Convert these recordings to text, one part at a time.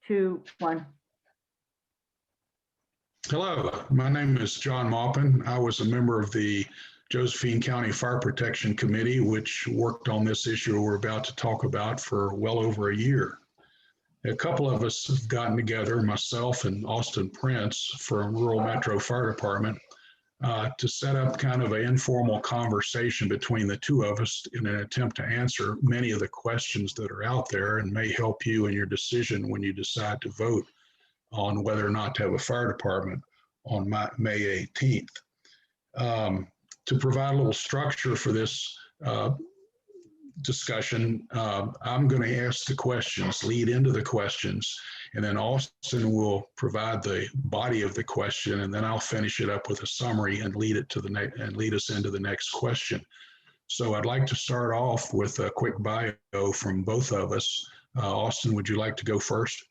2, 1. Hello, my name is John Maupin. I was a member of the Josephine County Fire Protection Committee, which worked on this issue we're about to talk about for well over a year. A couple of us have gotten together, myself and Austin Prince from Rural Metro Fire Department, to set up kind of an informal conversation between the two of us in an attempt to answer many of the questions that are out there and may help you in your decision when you decide to vote on whether or not to have a fire department on May 18th. To provide a little structure for this discussion, I'm going to ask the questions, lead into the questions, and then Austin will provide the body of the question, and then I'll finish it up with a summary and lead us into the next question. So I'd like to start off with a quick bio from both of us. Austin, would you like to go first?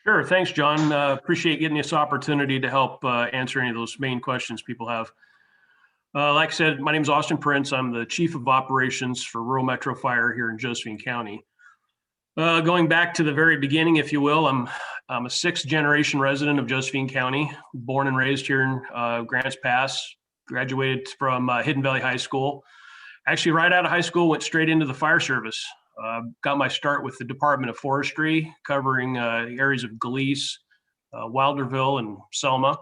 Sure. Thanks, John. Appreciate getting this opportunity to help answer any of those main questions people have. Like I said, my name is Austin Prince. I'm the Chief of Operations for Rural Metro Fire here in Josephine County. Going back to the very beginning, if you will, I'm a 6th generation resident of Josephine County, born and raised here in Grants Pass, graduated from Hidden Valley High School. Actually, right out of high school, went straight into the fire service. Got my start with the Department of Forestry, covering areas of Gleese, Wilderville, and Selma.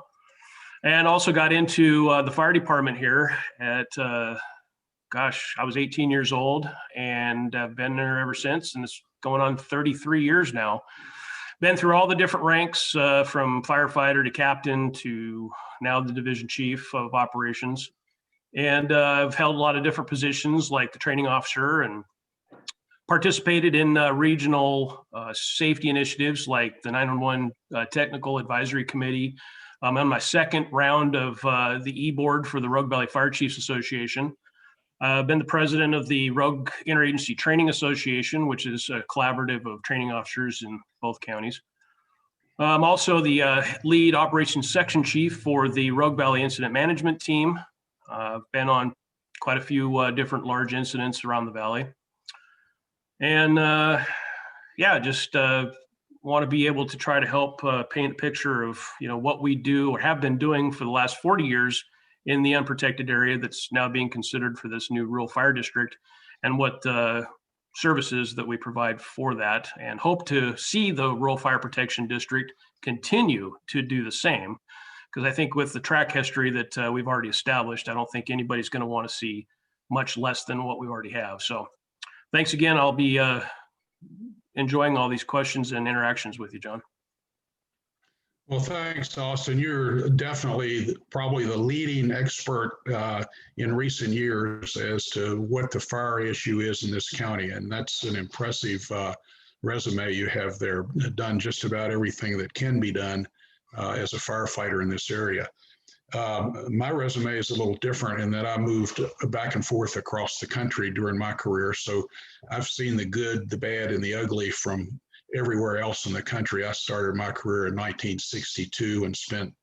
And also got into the fire department here at, I was 18 years old and I've been there ever since. And it's going on 33 years now. Been through all the different ranks from firefighter to captain to now the division chief of operations. And I've held a lot of different positions like the training officer and participated in regional safety initiatives like the 911 Technical Advisory Committee. I'm on my 2nd round of the E-Board for the Rogue Valley Fire Chiefs Association. I've been the president of the Rogue Interagency Training Association, which is a collaborative of training officers in both counties. I'm also the lead operations section chief for the Rogue Valley Incident Management Team. I've been on quite a few different large incidents around the valley. And just want to be able to try to help paint a picture of what we do or have been doing for the last 40 years in the unprotected area that's now being considered for this new rural fire district, and what services that we provide for that, and hope to see the rural fire protection district continue to do the same, because I think with the track history that we've already established, I don't think anybody's going to want to see much less than what we already have. So thanks again. I'll be enjoying all these questions and interactions with you, John. Well, thanks, Austin. You're definitely probably the leading expert in recent years as to what the fire issue is in this county. And that's an impressive resume you have there. Done just about everything that can be done as a firefighter in this area. My resume is a little different in that I moved back and forth across the country during my career. So I've seen the good, the bad, and the ugly from everywhere else in the country. I started my career in 1962 and spent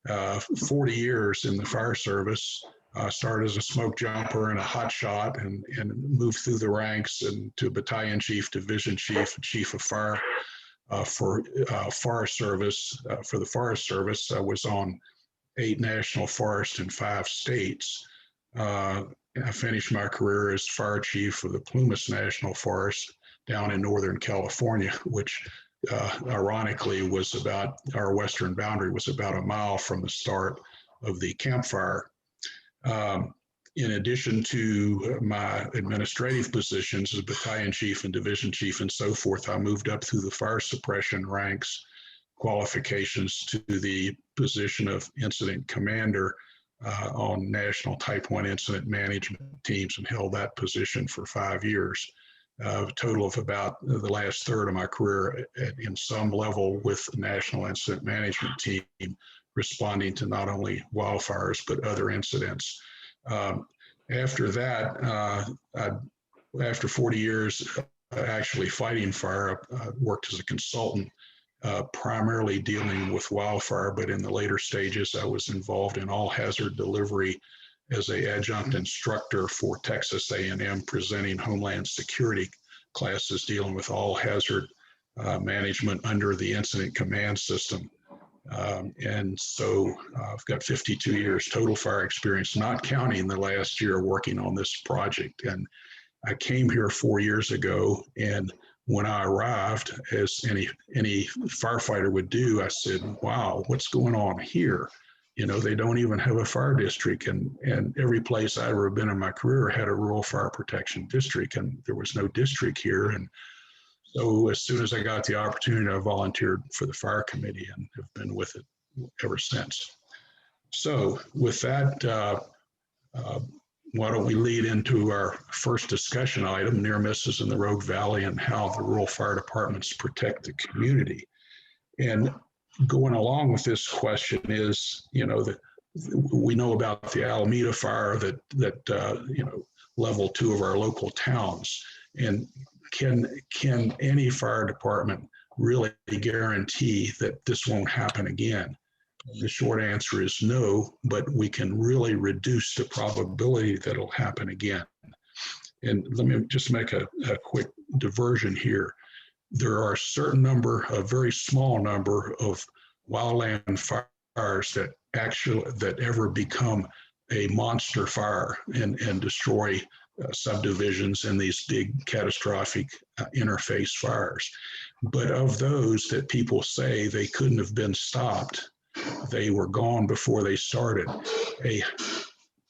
40 years in the fire service. I started as a smoke jumper and a hot shot, and moved through the ranks and to battalion chief, division chief, chief of fire for Forest Service. For the Forest Service, I was on 8 national forests in 5 states. I finished my career as fire chief of the Plumas National Forest down in Northern California, which ironically was about, our western boundary was about a mile from the start of the campfire. In addition to my administrative positions as battalion chief and division chief and so forth, I moved up through the fire suppression ranks, qualifications to the position of incident commander on national type 1 incident management teams, and held that position for 5 years. A total of about the last third of my career in some level with the national incident management team, responding to not only wildfires but other incidents. After that, after 40 years actually fighting fire, I worked as a consultant, primarily dealing with wildfire, but in the later stages, I was involved in all hazard delivery as an adjunct instructor for Texas A&M, presenting Homeland Security classes dealing with all hazard management under the incident command system. And so I've got 52 years total fire experience, not counting the last year working on this project. And I came here 4 years ago, and when I arrived, as any firefighter would do, I said, wow, what's going on here? You know, they don't even have a fire district, and every place I've ever been in my career had a rural fire protection district, and there was no district here. And so as soon as I got the opportunity, I volunteered for the fire committee and have been with it ever since. So with that, why don't we lead into our first discussion item, near misses in the Rogue Valley and how the rural fire departments protect the community. And going along with this question is, you know, we know about the Alameda fire that you know, level 2 of our local towns. And can any fire department really guarantee that this won't happen again? The short answer is no, but we can really reduce the probability that it'll happen again. And let me just make a quick diversion here. There are a certain number, a very small number of wildland fires that ever become a monster fire and destroy subdivisions in these big catastrophic interface fires. But of those that people say they couldn't have been stopped, they were gone before they started. A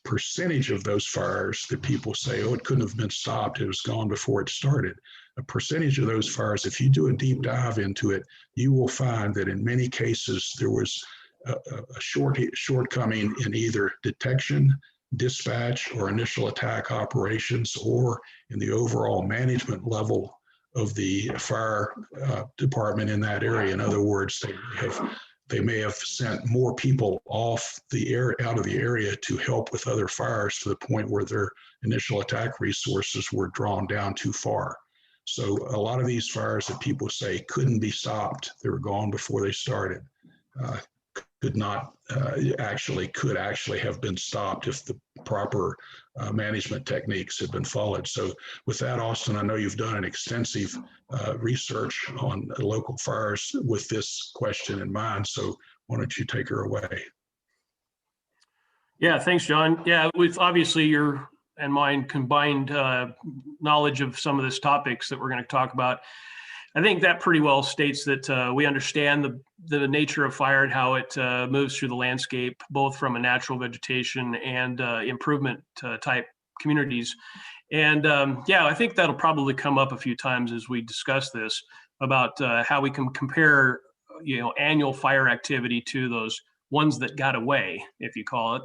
percentage of those fires that people say, oh, it couldn't have been stopped, it was gone before it started. A percentage of those fires, if you do a deep dive into it, you will find that in many cases there was a shortcoming in either detection, dispatch, or initial attack operations, or in the overall management level of the fire department in that area. In other words, they may have sent more people off the air out of the area to help with other fires to the point where their initial attack resources were drawn down too far. So a lot of these fires that people say couldn't be stopped, they were gone before they started, could actually have been stopped if the proper management techniques had been followed. So with that, Austin, I know you've done an extensive research on local fires with this question in mind. So why don't you take her away? Yeah, thanks, John. Yeah, with obviously your and mine combined knowledge of some of these topics that we're going to talk about, I think that pretty well states that we understand the nature of fire and how it moves through the landscape, both from a natural vegetation and improvement type communities. And yeah, I think that'll probably come up a few times as we discuss this about how we can compare, you know, annual fire activity to those ones that got away, if you call it,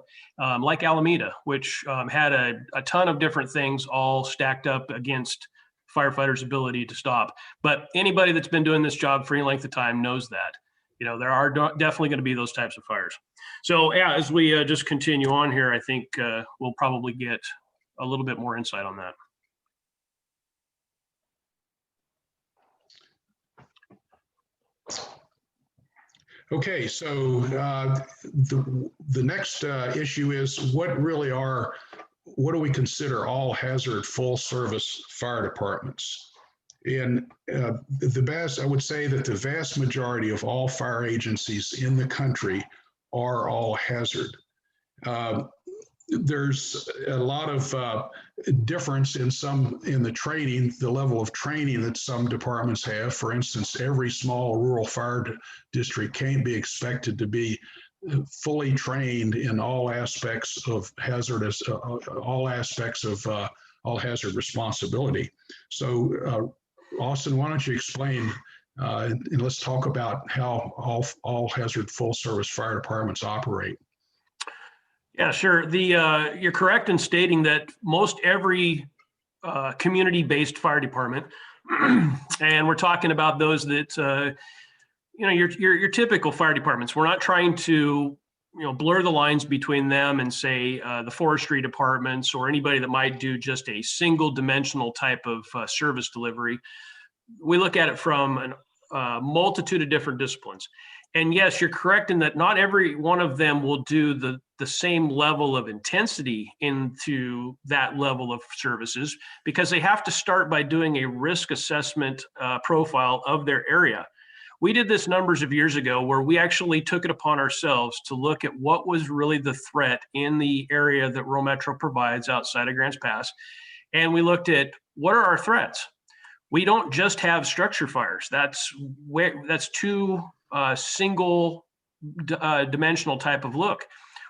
like Alameda, which had a ton of different things all stacked up against firefighters' ability to stop. But anybody that's been doing this job for any length of time knows that, you know, there are definitely going to be those types of fires. So yeah, as we just continue on here, I think we'll probably get a little bit more insight on that. Okay, so the next issue is what do we consider all hazard full service fire departments? And I would say that the vast majority of all fire agencies in the country are all hazard. There's a lot of difference in the training, the level of training that some departments have. For instance, every small rural fire district can't be expected to be fully trained in all aspects of hazardous, all hazard responsibility. So, Austin, why don't you explain and let's talk about how all hazard full service fire departments operate. Yeah, sure. You're correct in stating that most every community-based fire department, and we're talking about those that you know, your typical fire departments. We're not trying to, you know, blur the lines between them and say the forestry departments or anybody that might do just a single dimensional type of service delivery. We look at it from a multitude of different disciplines. And yes, you're correct in that not every one of them will do the same level of intensity into that level of services, because they have to start by doing a risk assessment profile of their area. We did this numbers of years ago where we actually took it upon ourselves to look at what was really the threat in the area that Rural Metro provides outside of Grants Pass. And we looked at what are our threats. We don't just have structure fires. That's too single dimensional type of look.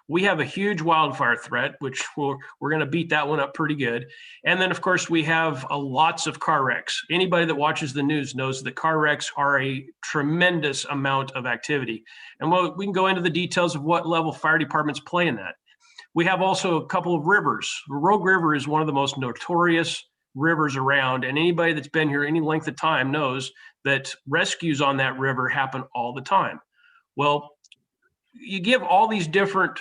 We have a huge wildfire threat, which we're going to beat that one up pretty good. And then, of course, we have lots of car wrecks. Anybody that watches the news knows that car wrecks are a tremendous amount of activity. And we can go into the details of what level fire departments play in that. We have also a couple of rivers. The Rogue River is one of the most notorious rivers around, and anybody that's been here any length of time knows that rescues on that river happen all the time. Well, you give all these different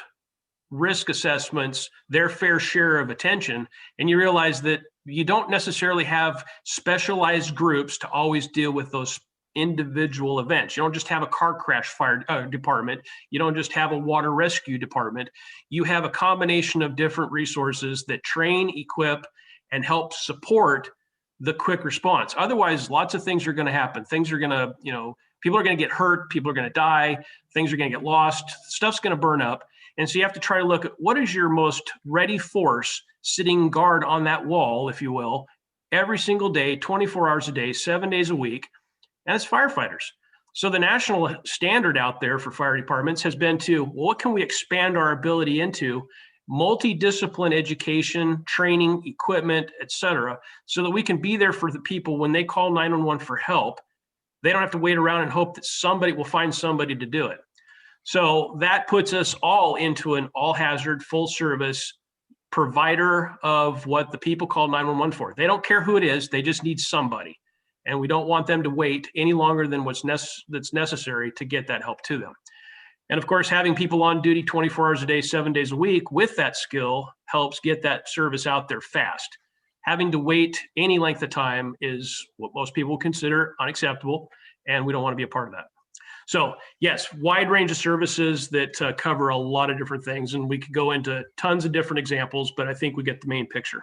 risk assessments their fair share of attention, and you realize that you don't necessarily have specialized groups to always deal with those individual events. You don't just have a car crash fire department. You don't just have a water rescue department. You have a combination of different resources that train, equip, and help support the quick response. Otherwise, lots of things are going to happen. Things are going to, people are going to get hurt. People are going to die. Things are going to get lost. Stuff's going to burn up. And so you have to try to look at what is your most ready force sitting guard on that wall, if you will, every single day, 24 hours a day, 7 days a week. And it's firefighters. So the national standard out there for fire departments has been to, well, what can we expand our ability into? Multidiscipline education, training, equipment, et cetera, so that we can be there for the people when they call 911 for help. They don't have to wait around and hope that somebody will find somebody to do it. So that puts us all into an all-hazard, full-service provider of what the people call 911 for. They don't care who it is. They just need somebody. And we don't want them to wait any longer than that's necessary to get that help to them. And of course, having people on duty 24 hours a day, 7 days a week with that skill helps get that service out there fast. Having to wait any length of time is what most people consider unacceptable, and we don't want to be a part of that. So yes, wide range of services that cover a lot of different things, and we could go into tons of different examples, but I think we get the main picture.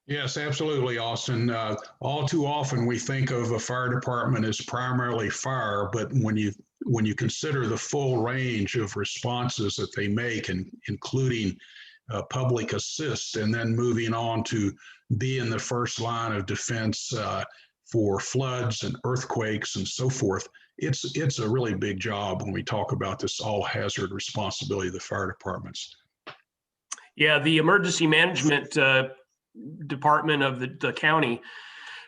Yes, absolutely, Austin. All too often we think of a fire department as primarily fire, but when you consider the full range of responses that they make, and including public assist, and then moving on to be in the first line of defense for floods and earthquakes and so forth, it's a really big job when we talk about this all hazard responsibility of the fire departments. Yeah, the emergency management department of the county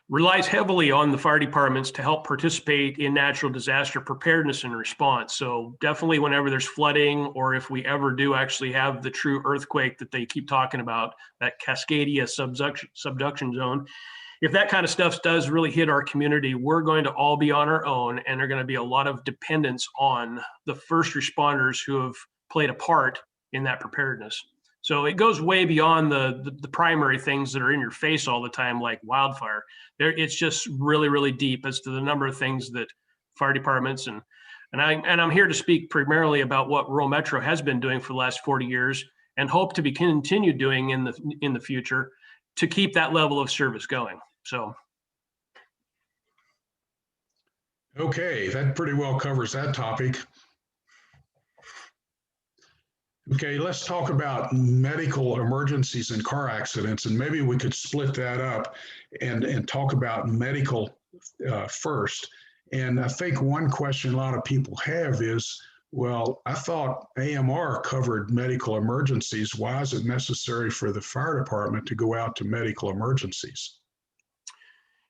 relies heavily on the fire departments to help participate in natural disaster preparedness and response. So definitely whenever there's flooding, or if we ever do actually have the true earthquake that they keep talking about, that Cascadia subduction zone, if that kind of stuff does really hit our community, we're going to all be on our own, and there's going to be a lot of dependence on the first responders who have played a part in that preparedness. So it goes way beyond the primary things that are in your face all the time, like wildfire. It's just really, really deep as to the number of things that fire departments and I'm here to speak primarily about what Rural Metro has been doing for the last 40 years and hope to be continued doing in the future to keep that level of service going. So. Okay, that pretty well covers that topic. Okay, let's talk about medical emergencies and car accidents, and maybe we could split that up and talk about medical first. And I think one question a lot of people have is, well, I thought AMR covered medical emergencies. Why is it necessary for the fire department to go out to medical emergencies?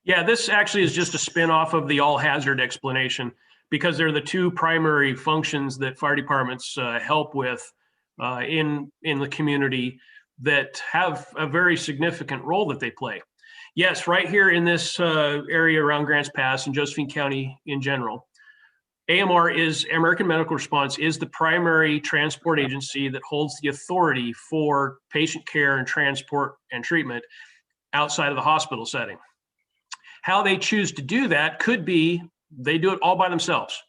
Yeah, this actually is just a spin-off of the all-hazard explanation, because they're the two primary functions that fire departments help with in the community that have a very significant role that they play. Yes, right here in this area around Grants Pass and Josephine County in general, AMR is American Medical Response is the primary transport agency that holds the authority for patient care and transport and treatment outside of the hospital setting. How they choose to do that could be they do it all by themselves.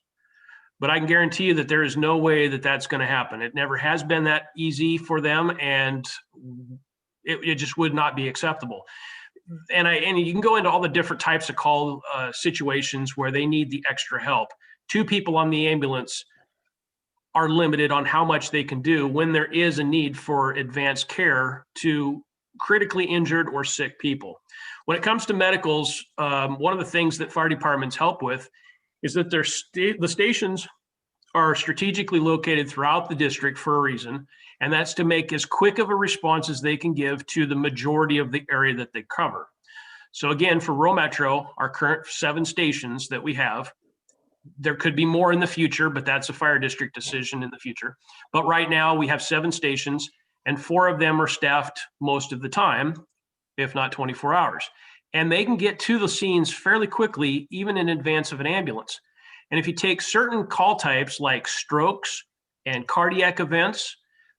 But I can guarantee you that there is no way that that's going to happen. It never has been that easy for them, and it just would not be acceptable. And you can go into all the different types of call situations where they need the extra help. 2 people on the ambulance are limited on how much they can do when there is a need for advanced care to critically injured or sick people. When it comes to medicals, one of the things that fire departments help with is that the stations are strategically located throughout the district for a reason, and that's to make as quick of a response as they can give to the majority of the area that they cover. So again, for rural metro, our current 7 stations that we have, there could be more in the future, but that's a fire district decision in the future. But right now we have 7 stations, and 4 of them are staffed most of the time, if not 24 hours. And they can get to the scenes fairly quickly, even in advance of an ambulance. And if you take certain call types like strokes and cardiac events,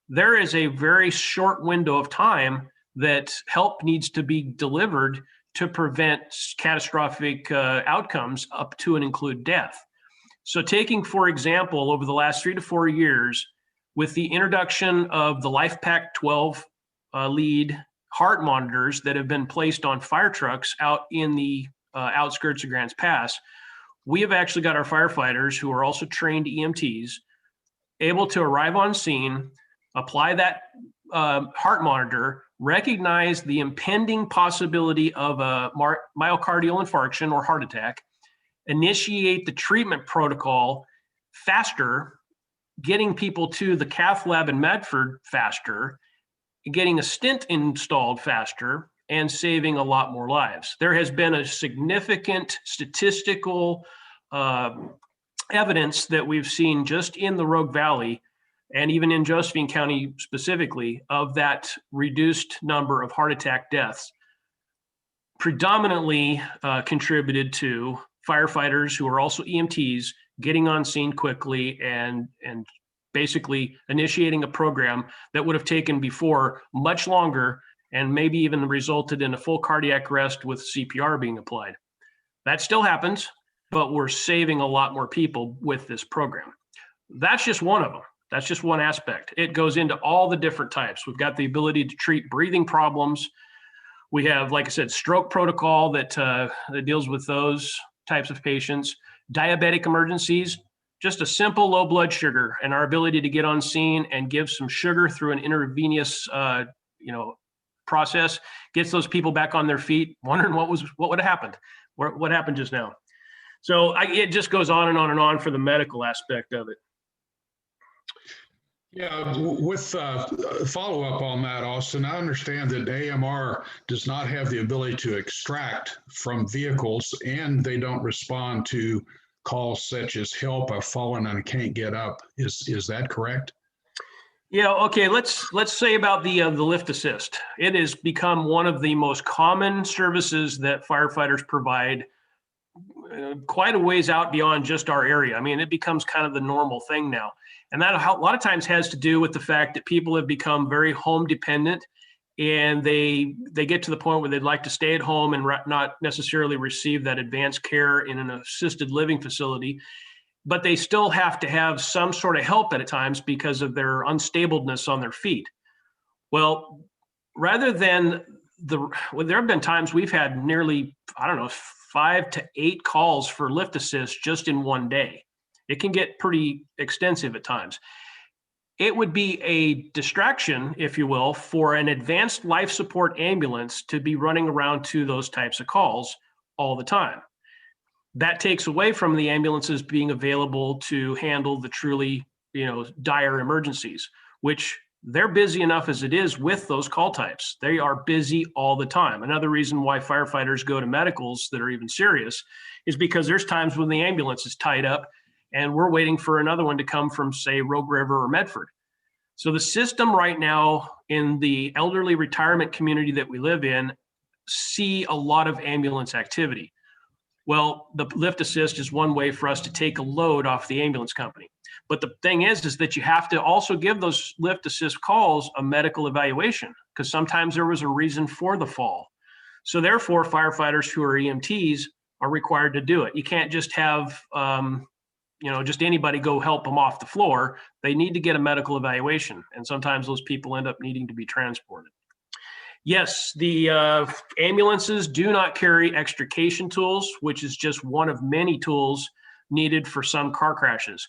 there is a very short window of time that help needs to be delivered to prevent catastrophic outcomes up to and include death. So taking, for example, over the last 3 to 4 years, with the introduction of the LifePak 12 lead heart monitors that have been placed on fire trucks out in the outskirts of Grants Pass, we have actually got our firefighters, who are also trained EMTs, able to arrive on scene, apply that heart monitor, recognize the impending possibility of a myocardial infarction or heart attack, initiate the treatment protocol faster, getting people to the cath lab in Medford faster, getting a stent installed faster, and saving a lot more lives. There has been a significant statistical evidence that we've seen just in the Rogue Valley and even in Josephine County specifically of that reduced number of heart attack deaths, predominantly contributed to firefighters who are also EMTs getting on scene quickly and basically initiating a program that would have taken before much longer and maybe even resulted in a full cardiac arrest with CPR being applied. That still happens, but we're saving a lot more people with this program. That's just one of them. That's just one aspect. It goes into all the different types. We've got the ability to treat breathing problems. We have, like I said, stroke protocol that deals with those types of patients. Diabetic emergencies, just a simple low blood sugar, and our ability to get on scene and give some sugar through an intravenous process gets those people back on their feet, wondering what would have happened, what happened just now. So it just goes on and on and on for the medical aspect of it. Yeah, with follow-up on that, Austin, I understand that AMR does not have the ability to extract from vehicles, and they don't respond to calls such as help, I've fallen and I can't get up. Is that correct? Yeah, okay, let's say about the lift assist. It has become one of the most common services that firefighters provide quite a ways out beyond just our area. I mean, it becomes kind of the normal thing now. And that a lot of times has to do with the fact that people have become very home dependent, and they get to the point where they'd like to stay at home and not necessarily receive that advanced care in an assisted living facility, but they still have to have some sort of help at times because of their unstableness on their feet. Well, rather than there have been times we've had nearly, 5 to 8 calls for lift assist just in one day. It can get pretty extensive at times. It would be a distraction, if you will, for an advanced life support ambulance to be running around to those types of calls all the time. That takes away from the ambulances being available to handle the truly, dire emergencies, which they're busy enough as it is with those call types. They are busy all the time. Another reason why firefighters go to medicals that are even serious is because there's times when the ambulance is tied up and we're waiting for another one to come from, say, Rogue River or Medford. So the system right now in the elderly retirement community that we live in see a lot of ambulance activity. Well, the lift assist is one way for us to take a load off the ambulance company. But the thing is that you have to also give those lift assist calls a medical evaluation, because sometimes there was a reason for the fall. So therefore, firefighters who are EMTs are required to do it. You can't just have, just anybody go help them off the floor. They need to get a medical evaluation. And sometimes those people end up needing to be transported. Yes, the ambulances do not carry extrication tools, which is just one of many tools needed for some car crashes.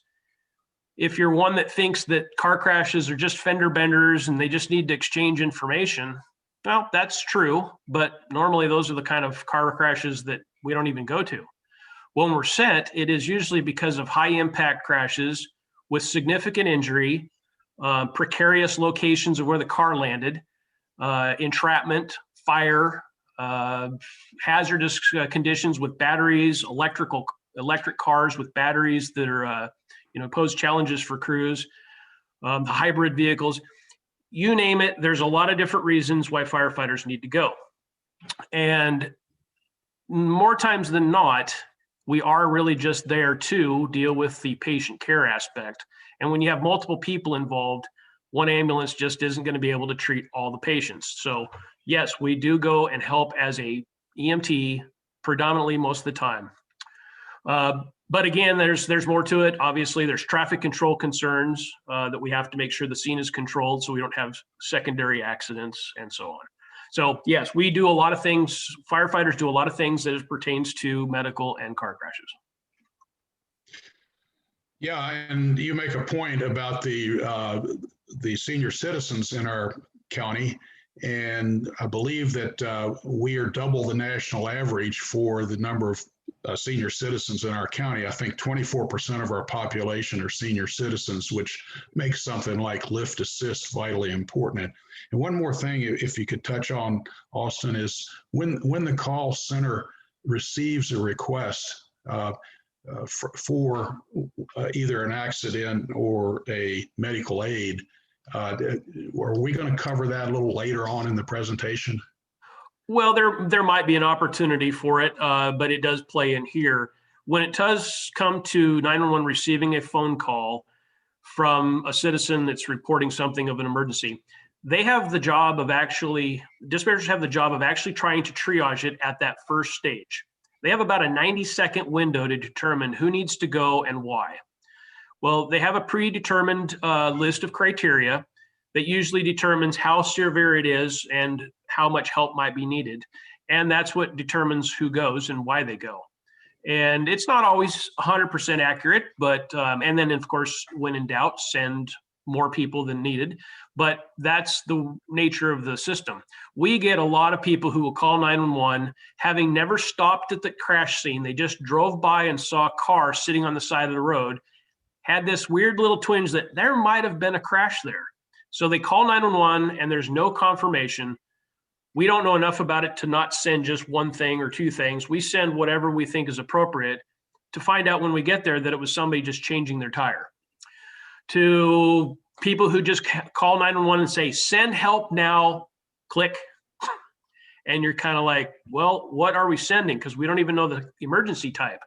If you're one that thinks that car crashes are just fender benders and they just need to exchange information, well, that's true, but normally those are the kind of car crashes that we don't even go to. When we're sent, it is usually because of high impact crashes with significant injury, precarious locations of where the car landed, entrapment, fire, hazardous conditions with batteries, electric cars with batteries that are, pose challenges for crews, the hybrid vehicles, you name it. There's a lot of different reasons why firefighters need to go. And more times than not, we are really just there to deal with the patient care aspect. And when you have multiple people involved, one ambulance just isn't going to be able to treat all the patients. So yes, we do go and help as a EMT predominantly most of the time. But again, there's more to it. Obviously, there's traffic control concerns that we have to make sure the scene is controlled so we don't have secondary accidents and so on. So yes, we do a lot of things. Firefighters do a lot of things that it pertains to medical and car crashes. Yeah, and you make a point about the senior citizens in our county, and I believe that we are double the national average for the number of senior citizens in our county. I think 24% of our population are senior citizens, which makes something like lift assist vitally important. And one more thing, if you could touch on, Austin, is when the call center receives a request for either an accident or a medical aid, are we going to cover that a little later on in the presentation? Well, there might be an opportunity for it, but it does play in here. When it does come to 911 receiving a phone call from a citizen that's reporting something of an emergency, they have the job of dispatchers have the job of actually trying to triage it at that first stage. They have about a 90-second window to determine who needs to go and why. Well, they have a predetermined list of criteria that usually determines how severe it is and how much help might be needed. And that's what determines who goes and why they go. And it's not always 100% accurate, but, and then of course, when in doubt, send more people than needed. But that's the nature of the system. We get a lot of people who will call 911 having never stopped at the crash scene. They just drove by and saw a car sitting on the side of the road, had this weird little twinge that there might have been a crash there. So they call 911 and there's no confirmation. We don't know enough about it to not send just one thing or two things. We send whatever we think is appropriate to find out when we get there that it was somebody just changing their tire. To people who just call 911 and say, send help now, click. And you're kind of like, well, what are we sending? Because we don't even know the emergency type.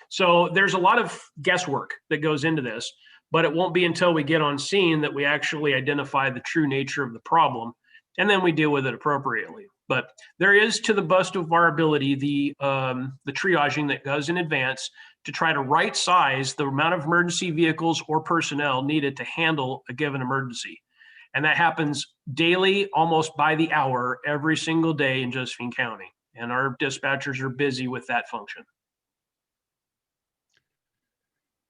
So there's a lot of guesswork that goes into this, but it won't be until we get on scene that we actually identify the true nature of the problem, and then we deal with it appropriately. But there is, to the best of our ability, the triaging that goes in advance to try to right size the amount of emergency vehicles or personnel needed to handle a given emergency. And that happens daily, almost by the hour, every single day in Josephine County. And our dispatchers are busy with that function.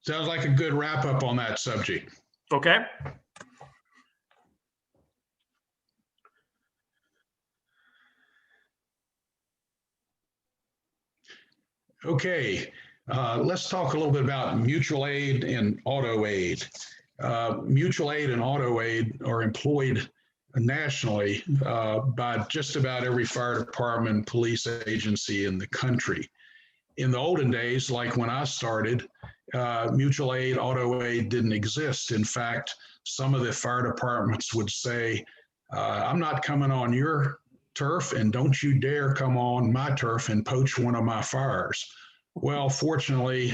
Sounds like a good wrap up on that subject. Okay. Okay, let's talk a little bit about mutual aid and auto aid. Mutual aid and auto aid are employed nationally by just about every fire department, police agency in the country. In the olden days, like when I started, mutual aid, auto aid didn't exist. In fact, some of the fire departments would say, I'm not coming on your turf, and don't you dare come on my turf and poach one of my fires. Well, fortunately,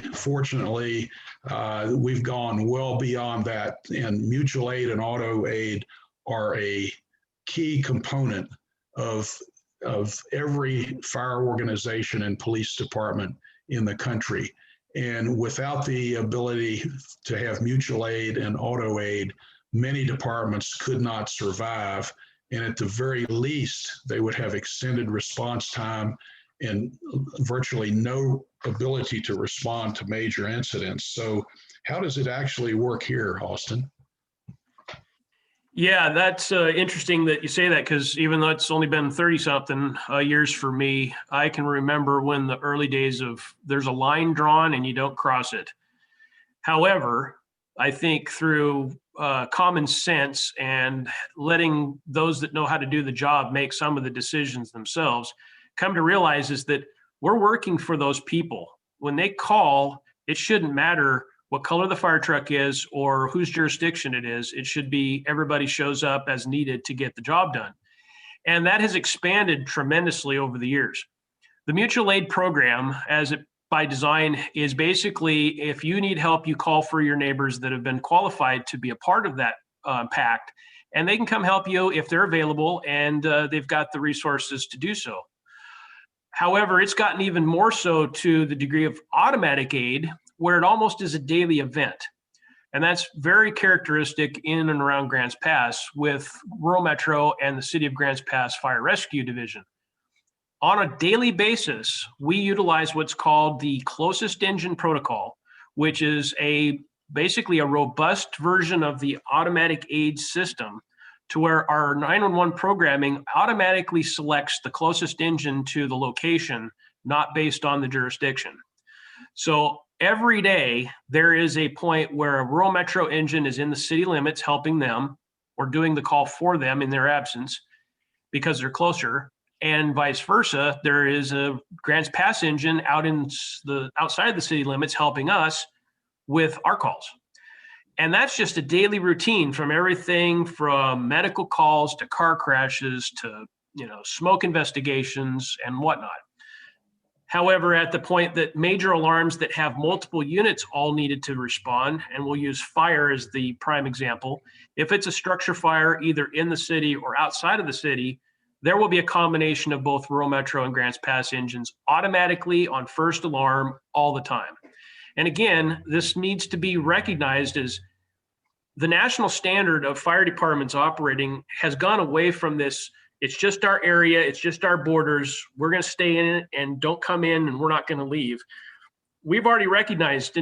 we've gone well beyond that, and mutual aid and auto aid are a key component of every fire organization and police department in the country. And without the ability to have mutual aid and auto aid, many departments could not survive. And at the very least, they would have extended response time and virtually no ability to respond to major incidents. So how does it actually work here, Austin? Yeah, that's interesting that you say that, because even though it's only been 30-something years for me, I can remember when the early days of there's a line drawn and you don't cross it. However, I think through common sense and letting those that know how to do the job make some of the decisions themselves, come to realize is that we're working for those people. When they call, it shouldn't matter what color the fire truck is or whose jurisdiction it is. It should be everybody shows up as needed to get the job done. And that has expanded tremendously over the years. The mutual aid program, as it by design, is basically if you need help, you call for your neighbors that have been qualified to be a part of that pact, and they can come help you if they're available and they've got the resources to do so. However, it's gotten even more so to the degree of automatic aid, where it almost is a daily event. And that's very characteristic in and around Grants Pass with rural metro and the city of Grants Pass Fire Rescue Division. On a daily basis, we utilize what's called the closest engine protocol, which is basically a robust version of the automatic aid system, to where our 911 programming automatically selects the closest engine to the location, not based on the jurisdiction. So every day there is a point where a rural metro engine is in the city limits helping them or doing the call for them in their absence because they're closer, and vice versa. There is a Grants Pass engine out in the outside the city limits helping us with our calls. And that's just a daily routine, from everything from medical calls to car crashes to, smoke investigations and whatnot. However, at the point that major alarms that have multiple units all needed to respond, and we'll use fire as the prime example, if it's a structure fire either in the city or outside of the city, there will be a combination of both rural metro and Grants Pass engines automatically on first alarm all the time. And again, this needs to be recognized as the national standard of fire departments operating has gone away from this. It's just our area, it's just our borders. We're going to stay in it and don't come in, and we're not going to leave. We've already recognized,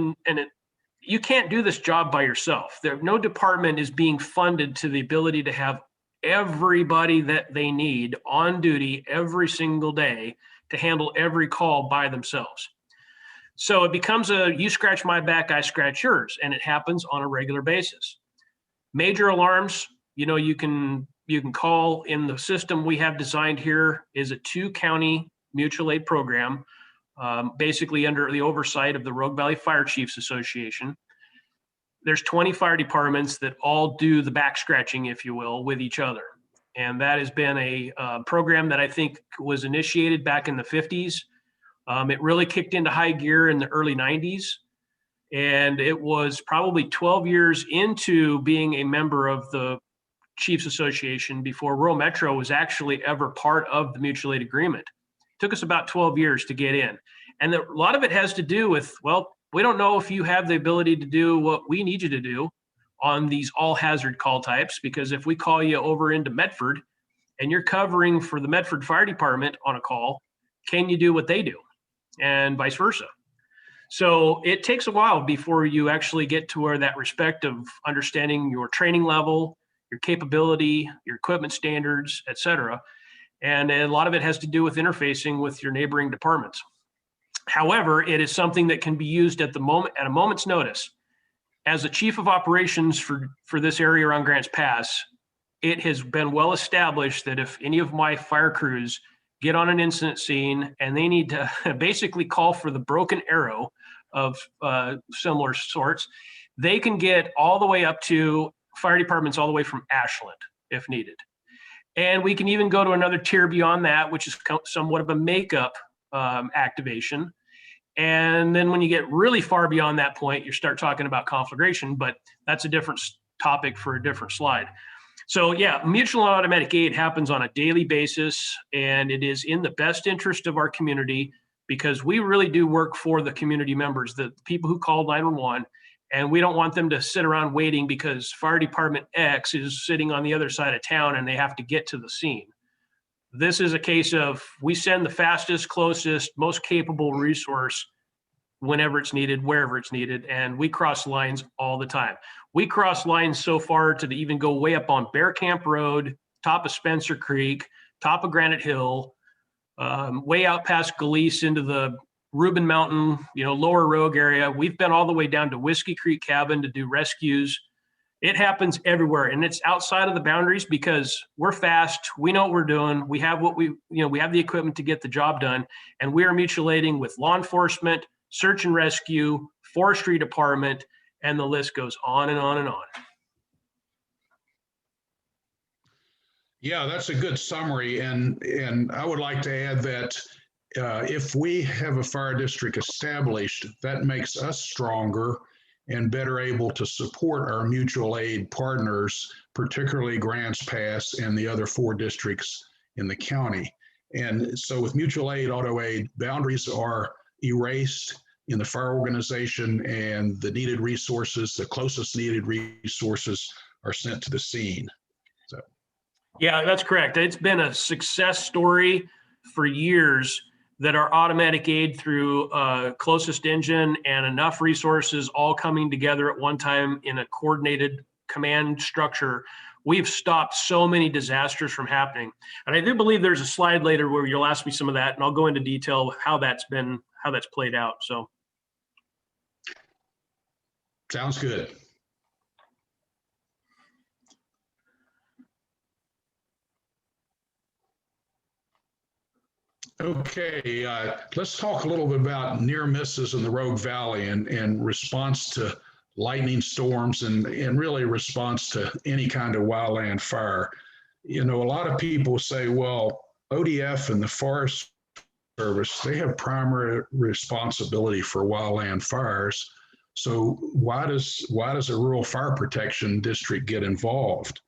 you can't do this job by yourself. No department is being funded to the ability to have everybody that they need on duty every single day to handle every call by themselves. So it becomes you scratch my back, I scratch yours, and it happens on a regular basis. Major alarms, you can call in the system we have designed here is a 2-county mutual aid program, basically under the oversight of the Rogue Valley Fire Chiefs Association. There's 20 fire departments that all do the back scratching, if you will, with each other. And that has been a program that I think was initiated back in the 50s. It really kicked into high gear in the early 90s. And it was probably 12 years into being a member of the Chiefs Association before Rural Metro was actually ever part of the mutual aid agreement. It took us about 12 years to get in. And a lot of it has to do with, we don't know if you have the ability to do what we need you to do on these all hazard call types, because if we call you over into Medford and you're covering for the Medford Fire Department on a call, can you do what they do? And vice versa. So it takes a while before you actually get to where that respect of understanding your training level, your capability, your equipment standards, et cetera. And a lot of it has to do with interfacing with your neighboring departments. However, it is something that can be used at a moment's notice. As the chief of operations for this area around Grants Pass, it has been well established that if any of my fire crews get on an incident scene and they need to basically call for the broken arrow of similar sorts, they can get all the way up to fire departments all the way from Ashland if needed. And we can even go to another tier beyond that, which is somewhat of a makeup activation. And then when you get really far beyond that point, you start talking about conflagration, but that's a different topic for a different slide. So yeah, mutual and automatic aid happens on a daily basis, and it is in the best interest of our community because we really do work for the community members, the people who called 911, and we don't want them to sit around waiting because fire department X is sitting on the other side of town and they have to get to the scene. This is a case of we send the fastest, closest, most capable resource whenever it's needed, wherever it's needed, and we cross lines all the time. We cross lines so far to even go way up on Bear Camp Road, top of Spencer Creek, top of Granite Hill, way out past Galeese into the Reuben Mountain, Lower Rogue area. We've been all the way down to Whiskey Creek Cabin to do rescues. It happens everywhere, and it's outside of the boundaries because we're fast. We know what we're doing. We have we have the equipment to get the job done, and we are mutual aiding with law enforcement, search and rescue, forestry department, and the list goes on and on and on. Yeah, that's a good summary. And I would like to add that if we have a fire district established, that makes us stronger and better able to support our mutual aid partners, particularly Grants Pass and the other 4 districts in the county. And so with mutual aid, auto aid, boundaries are erased in the fire organization, and the needed resources, the closest needed resources, are sent to the scene. So. Yeah, that's correct. It's been a success story for years that our automatic aid through closest engine and enough resources all coming together at one time in a coordinated command structure, we've stopped so many disasters from happening. And I do believe there's a slide later where you'll ask me some of that, and I'll go into detail how that's played out. So. Sounds good. Okay, let's talk a little bit about near misses in the Rogue Valley and response to lightning storms and really response to any kind of wildland fire. A lot of people say, well, ODF and the Forest Service, they have primary responsibility for wildland fires. So why does a rural fire protection district get involved?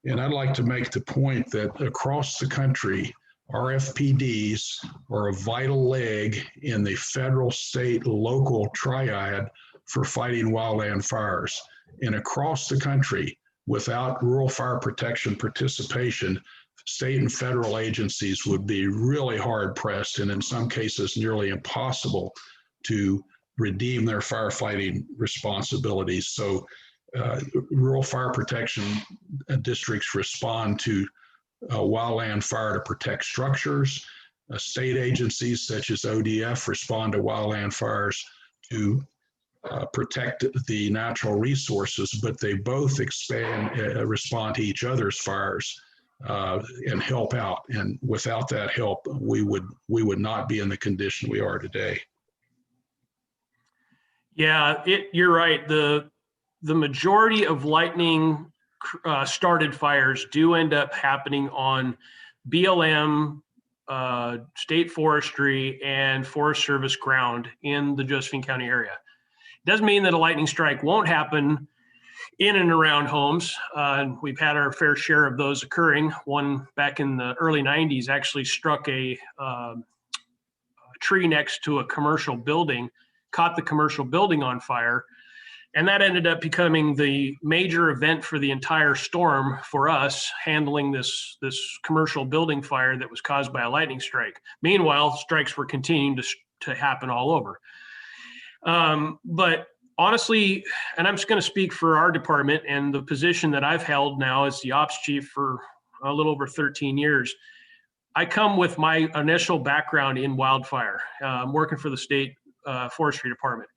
And I'd like to make the point that across the country, RFPDs are a vital leg in the federal, state, local triad for fighting wildland fires. And across the country, without rural fire protection participation, state and federal agencies would be really hard pressed, and in some cases nearly impossible to redeem their firefighting responsibilities. So rural fire protection districts respond to wildland fire to protect structures. State agencies such as ODF respond to wildland fires to protect the natural resources, but they both respond to each other's fires and help out. And without that help, we would not be in the condition we are today. Yeah, you're right. The majority of lightning started fires do end up happening on BLM, state forestry, and Forest Service ground in the Josephine County area. It doesn't mean that a lightning strike won't happen in and around homes. We've had our fair share of those occurring. One back in the early 90s actually struck a tree next to a commercial building, caught the commercial building on fire. And that ended up becoming the major event for the entire storm for us, handling this commercial building fire that was caused by a lightning strike. Meanwhile, strikes were continuing to happen all over. But honestly, and I'm just going to speak for our department and the position that I've held now as the ops chief for a little over 13 years, I come with my initial background in wildfire. I'm working for the state forestry department.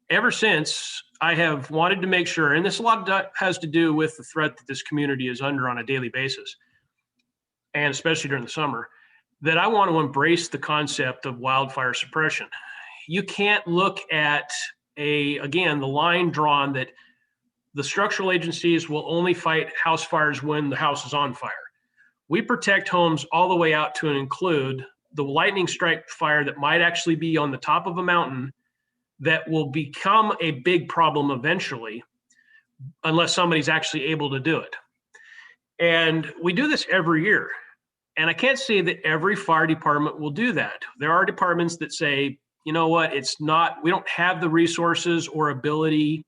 Ever since, I have wanted to make sure, and this a lot has to do with the threat that this community is under on a daily basis, and especially during the summer, that I want to embrace the concept of wildfire suppression. You can't look at again, the line drawn that the structural agencies will only fight house fires when the house is on fire. We protect homes all the way out to and include the lightning strike fire that might actually be on the top of a mountain that will become a big problem eventually, unless somebody's actually able to do it. And we do this every year. And I can't say that every fire department will do that. There are departments that say, you know what, we don't have the resources or ability,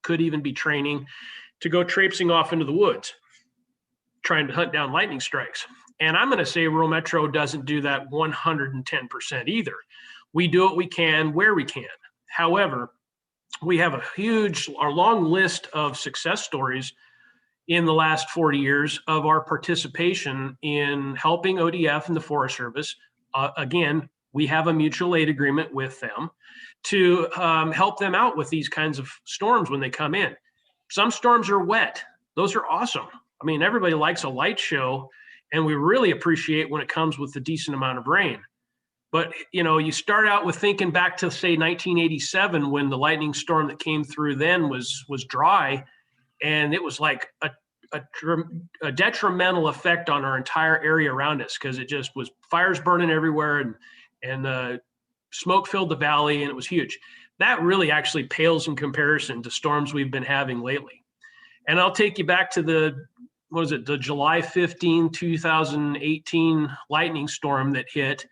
could even be training, to go traipsing off into the woods, trying to hunt down lightning strikes. And I'm going to say rural Metro doesn't do that 110% either. We do what we can where we can. However, we have a long list of success stories in the last 40 years of our participation in helping ODF and the Forest Service. Again, we have a mutual aid agreement with them to help them out with these kinds of storms when they come in. Some storms are wet. Those are awesome. I mean, everybody likes a light show, and we really appreciate when it comes with a decent amount of rain. But, you start out with thinking back to, say, 1987, when the lightning storm that came through then was dry, and it was like a detrimental effect on our entire area around us, because it just was fires burning everywhere, and smoke filled the valley, and it was huge. That really actually pales in comparison to storms we've been having lately. And I'll take you back to the July 15, 2018 lightning storm that hit.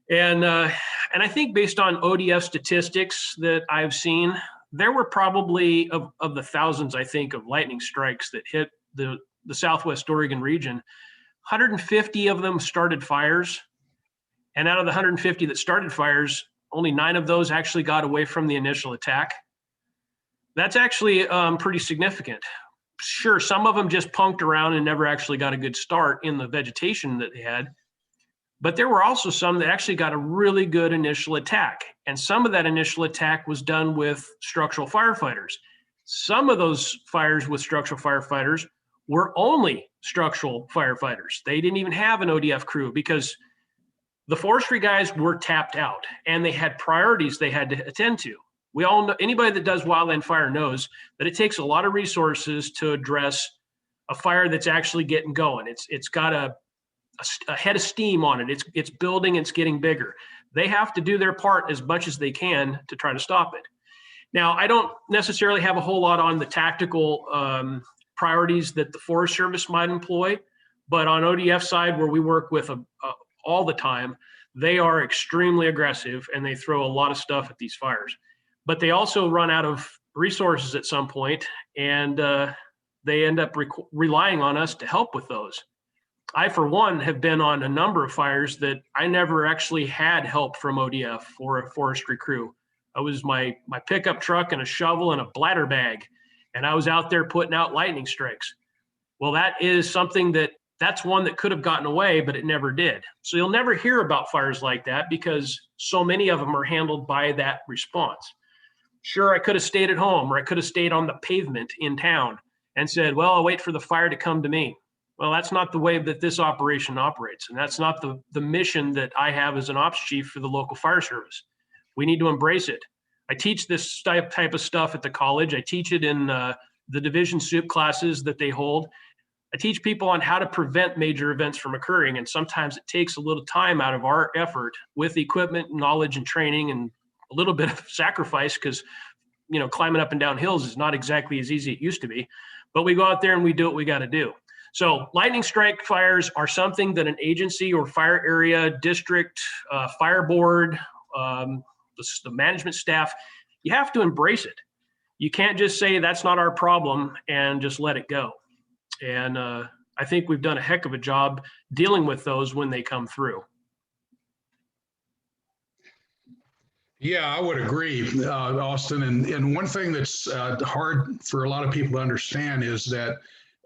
And I think based on ODF statistics that I've seen, there were probably of the thousands, I think, of lightning strikes that hit the Southwest Oregon region, 150 of them started fires. And out of the 150 that started fires, only 9 of those actually got away from the initial attack. That's actually pretty significant. Sure, some of them just punked around and never actually got a good start in the vegetation that they had. But there were also some that actually got a really good initial attack. And some of that initial attack was done with structural firefighters. Some of those fires with structural firefighters were only structural firefighters. They didn't even have an ODF crew, because the forestry guys were tapped out and they had priorities they had to attend to. We all know, anybody that does wildland fire knows that it takes a lot of resources to address a fire that's actually getting going. It's got a head of steam on it. It's building, it's getting bigger. They have to do their part as much as they can to try to stop it. Now, I don't necessarily have a whole lot on the tactical priorities that the Forest Service might employ, but on ODF side, where we work with all the time, they are extremely aggressive and they throw a lot of stuff at these fires. But they also run out of resources at some point, and they end up relying on us to help with those. I, for one, have been on a number of fires that I never actually had help from ODF or a forestry crew. I was my pickup truck and a shovel and a bladder bag, and I was out there putting out lightning strikes. Well, that is something that's one that could have gotten away, but it never did. So you'll never hear about fires like that because so many of them are handled by that response. Sure, I could have stayed at home, or I could have stayed on the pavement in town and said, well, I'll wait for the fire to come to me. Well, that's not the way that this operation operates. And that's not the mission that I have as an ops chief for the local fire service. We need to embrace it. I teach this type of stuff at the college. I teach it in the division soup classes that they hold. I teach people on how to prevent major events from occurring. And sometimes it takes a little time out of our effort with equipment, knowledge, and training, and a little bit of sacrifice, because, climbing up and down hills is not exactly as easy as it used to be. But we go out there and we do what we got to do. So lightning strike fires are something that an agency or fire area, district, fire board, the management staff, you have to embrace it. You can't just say that's not our problem and just let it go. And I think we've done a heck of a job dealing with those when they come through. Yeah, I would agree, Austin. And one thing that's hard for a lot of people to understand is that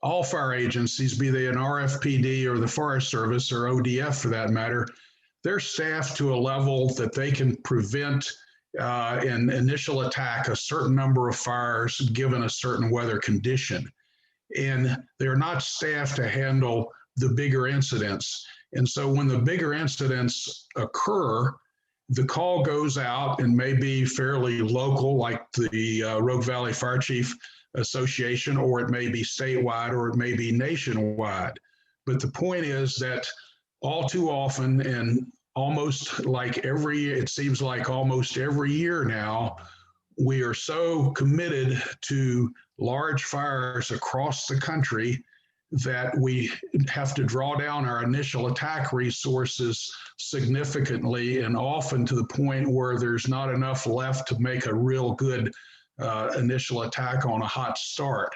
all fire agencies, be they an RFPD or the Forest Service or ODF for that matter, they're staffed to a level that they can prevent an initial attack, a certain number of fires given a certain weather condition. And they're not staffed to handle the bigger incidents. And so when the bigger incidents occur, the call goes out and may be fairly local, like the Rogue Valley Fire Chief Association, or it may be statewide, or it may be nationwide. But the point is that all too often, and almost like it seems like almost every year now, we are so committed to large fires across the country that we have to draw down our initial attack resources significantly, and often to the point where there's not enough left to make a real good initial attack on a hot start.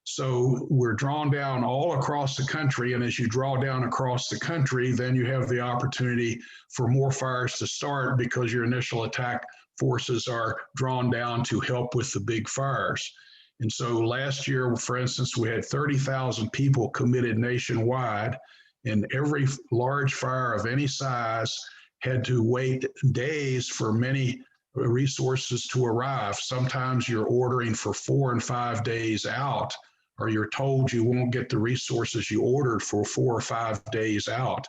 So we're drawn down all across the country, and as you draw down across the country, then you have the opportunity for more fires to start because your initial attack forces are drawn down to help with the big fires. And so last year, for instance, we had 30,000 people committed nationwide, and every large fire of any size had to wait days for many resources to arrive. Sometimes you're ordering for 4 and 5 days out, or you're told you won't get the resources you ordered for 4 or 5 days out.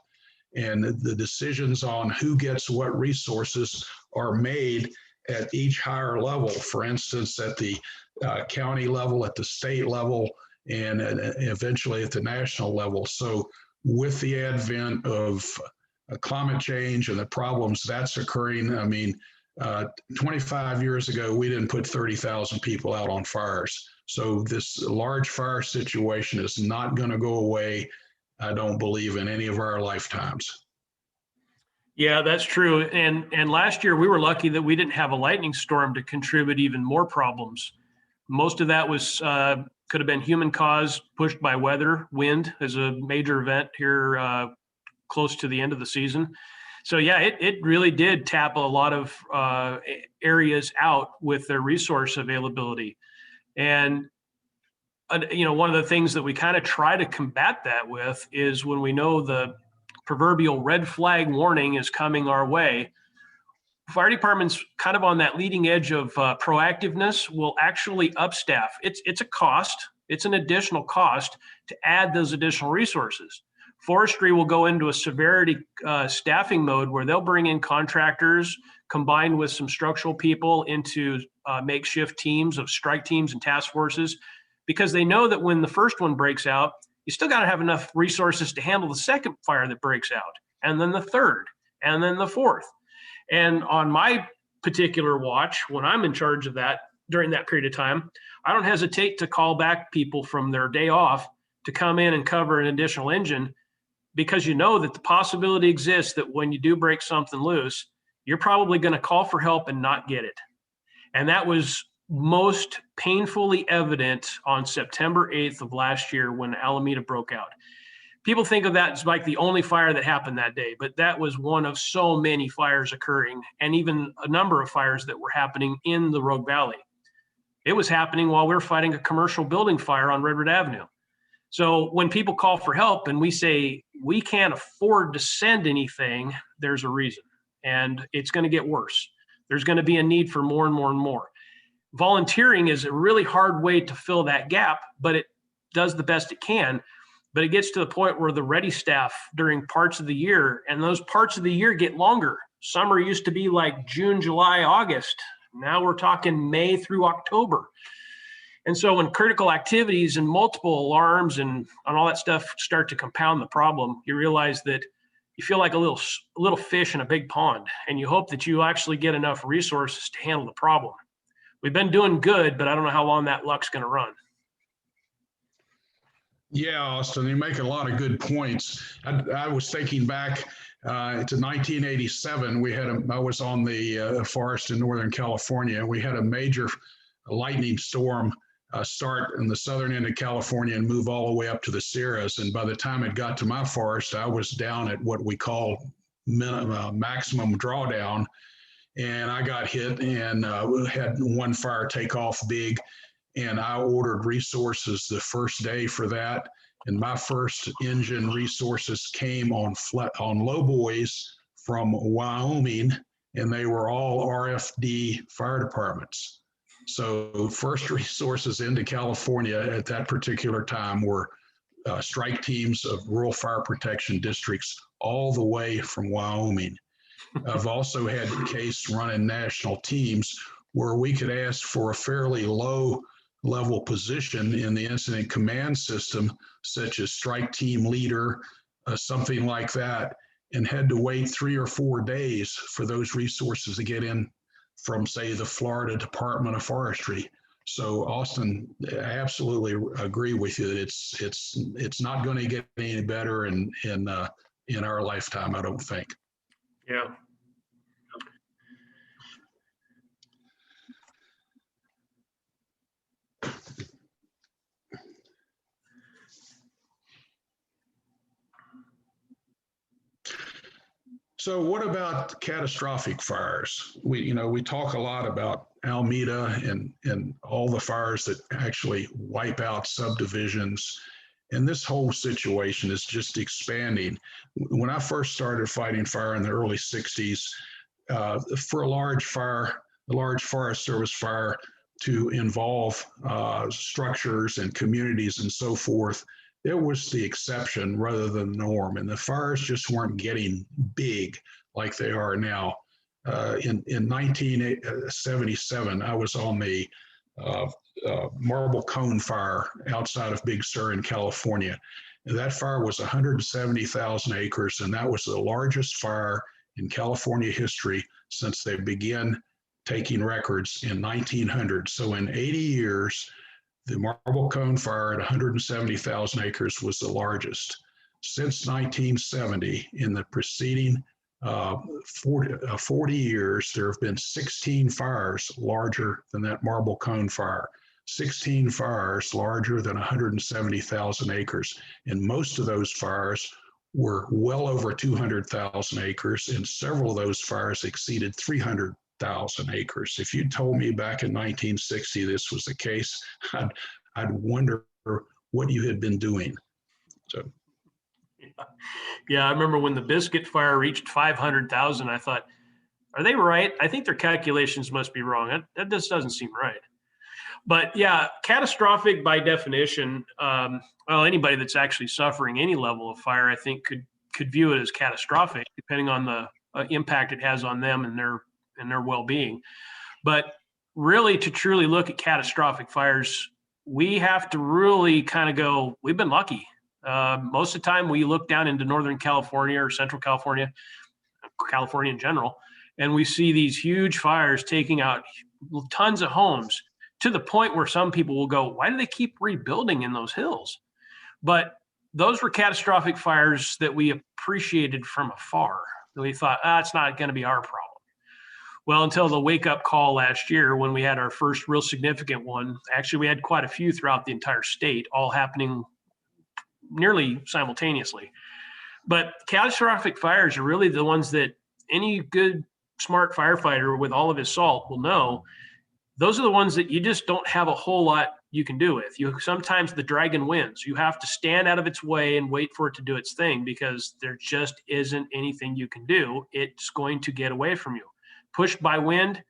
And the decisions on who gets what resources are made at each higher level, for instance, at the county level, at the state level, and eventually at the national level. So with the advent of climate change and the problems that's occurring, I mean, 25 years ago, we didn't put 30,000 people out on fires. So this large fire situation is not going to go away, I don't believe, in any of our lifetimes. Yeah, that's true. And last year we were lucky that we didn't have a lightning storm to contribute even more problems. Most of that was could have been human caused, pushed by weather. Wind is a major event here close to the end of the season. So yeah, it really did tap a lot of areas out with their resource availability. And one of the things that we kind of try to combat that with is when we know the proverbial red flag warning is coming our way, fire departments kind of on that leading edge of proactiveness will actually upstaff. It's a cost. It's an additional cost to add those additional resources. Forestry will go into a severity staffing mode where they'll bring in contractors combined with some structural people into makeshift teams of strike teams and task forces, because they know that when the first one breaks out, you still got to have enough resources to handle the second fire that breaks out, and then the third, and then the fourth. And on my particular watch, when I'm in charge of that during that period of time, I don't hesitate to call back people from their day off to come in and cover an additional engine, because you know that the possibility exists that when you do break something loose, you're probably going to call for help and not get it. And that was most painfully evident on September 8th of last year when Alameda broke out. People think of that as like the only fire that happened that day, but that was one of so many fires occurring, and even a number of fires that were happening in the Rogue Valley. It was happening while we were fighting a commercial building fire on Redwood Avenue. So when people call for help and we say we can't afford to send anything, there's a reason, and it's going to get worse. There's going to be a need for more and more and more. Volunteering is a really hard way to fill that gap, but it does the best it can. But it gets to the point where the ready staff during parts of the year, and those parts of the year get longer. Summer used to be like June, July, August. Now we're talking May through October. And so when critical activities and multiple alarms and all that stuff start to compound the problem, you realize that you feel like a little fish in a big pond, and you hope that you actually get enough resources to handle the problem. We've been doing good, but I don't know how long that luck's going to run. Yeah, Austin, you make a lot of good points. I was thinking back to 1987. I was on the forest in Northern California, and we had a major lightning storm start in the southern end of California and move all the way up to the Sierras. And by the time it got to my forest, I was down at what we call maximum drawdown. And I got hit and had one fire take off big. And I ordered resources the first day for that. And my first engine resources came on lowboys from Wyoming, and they were all RFD fire departments. So first resources into California at that particular time were strike teams of rural fire protection districts all the way from Wyoming. I've also had the case running national teams where we could ask for a fairly low level position in the incident command system, such as strike team leader, something like that, and had to wait 3 or 4 days for those resources to get in from, say, the Florida Department of Forestry. So Austin, I absolutely agree with you that it's not going to get any better in our lifetime, I don't think. Yeah. So what about catastrophic fires? We talk a lot about Alameda and all the fires that actually wipe out subdivisions. And this whole situation is just expanding. When I first started fighting fire in the early 60s, for a large Forest Service fire to involve structures and communities and so forth, it was the exception rather than the norm. And the fires just weren't getting big like they are now. In 1977, I was on the Marble Cone Fire outside of Big Sur in California. And that fire was 170,000 acres, and that was the largest fire in California history since they began taking records in 1900. So in 80 years, the Marble Cone Fire at 170,000 acres was the largest. Since 1970, in the preceding 40 years, there have been 16 fires larger than that Marble Cone Fire, 16 fires larger than 170,000 acres. And most of those fires were well over 200,000 acres, and several of those fires exceeded 300,000 acres. If you told me back in 1960 this was the case, I'd wonder what you had been doing. So, yeah, I remember when the Biscuit Fire reached 500,000. I thought, are they right? I think their calculations must be wrong. That just doesn't seem right. But yeah, catastrophic by definition. Well, anybody that's actually suffering any level of fire, I think, could view it as catastrophic, depending on the impact it has on them and their well-being. But really, to truly look at catastrophic fires, we have to really kind of go, we've been lucky. Most of the time we look down into Northern California or Central California in general, and we see these huge fires taking out tons of homes to the point where some people will go, why do they keep rebuilding in those hills? But those were catastrophic fires that we appreciated from afar. We thought, it's not going to be our problem. Well, until the wake-up call last year when we had our first real significant one. Actually, we had quite a few throughout the entire state, all happening nearly simultaneously. But catastrophic fires are really the ones that any good, smart firefighter with all of his salt will know. Those are the ones that you just don't have a whole lot you can do with. Sometimes the dragon wins. You have to stand out of its way and wait for it to do its thing, because there just isn't anything you can do. It's going to get away from you. Pushed by wind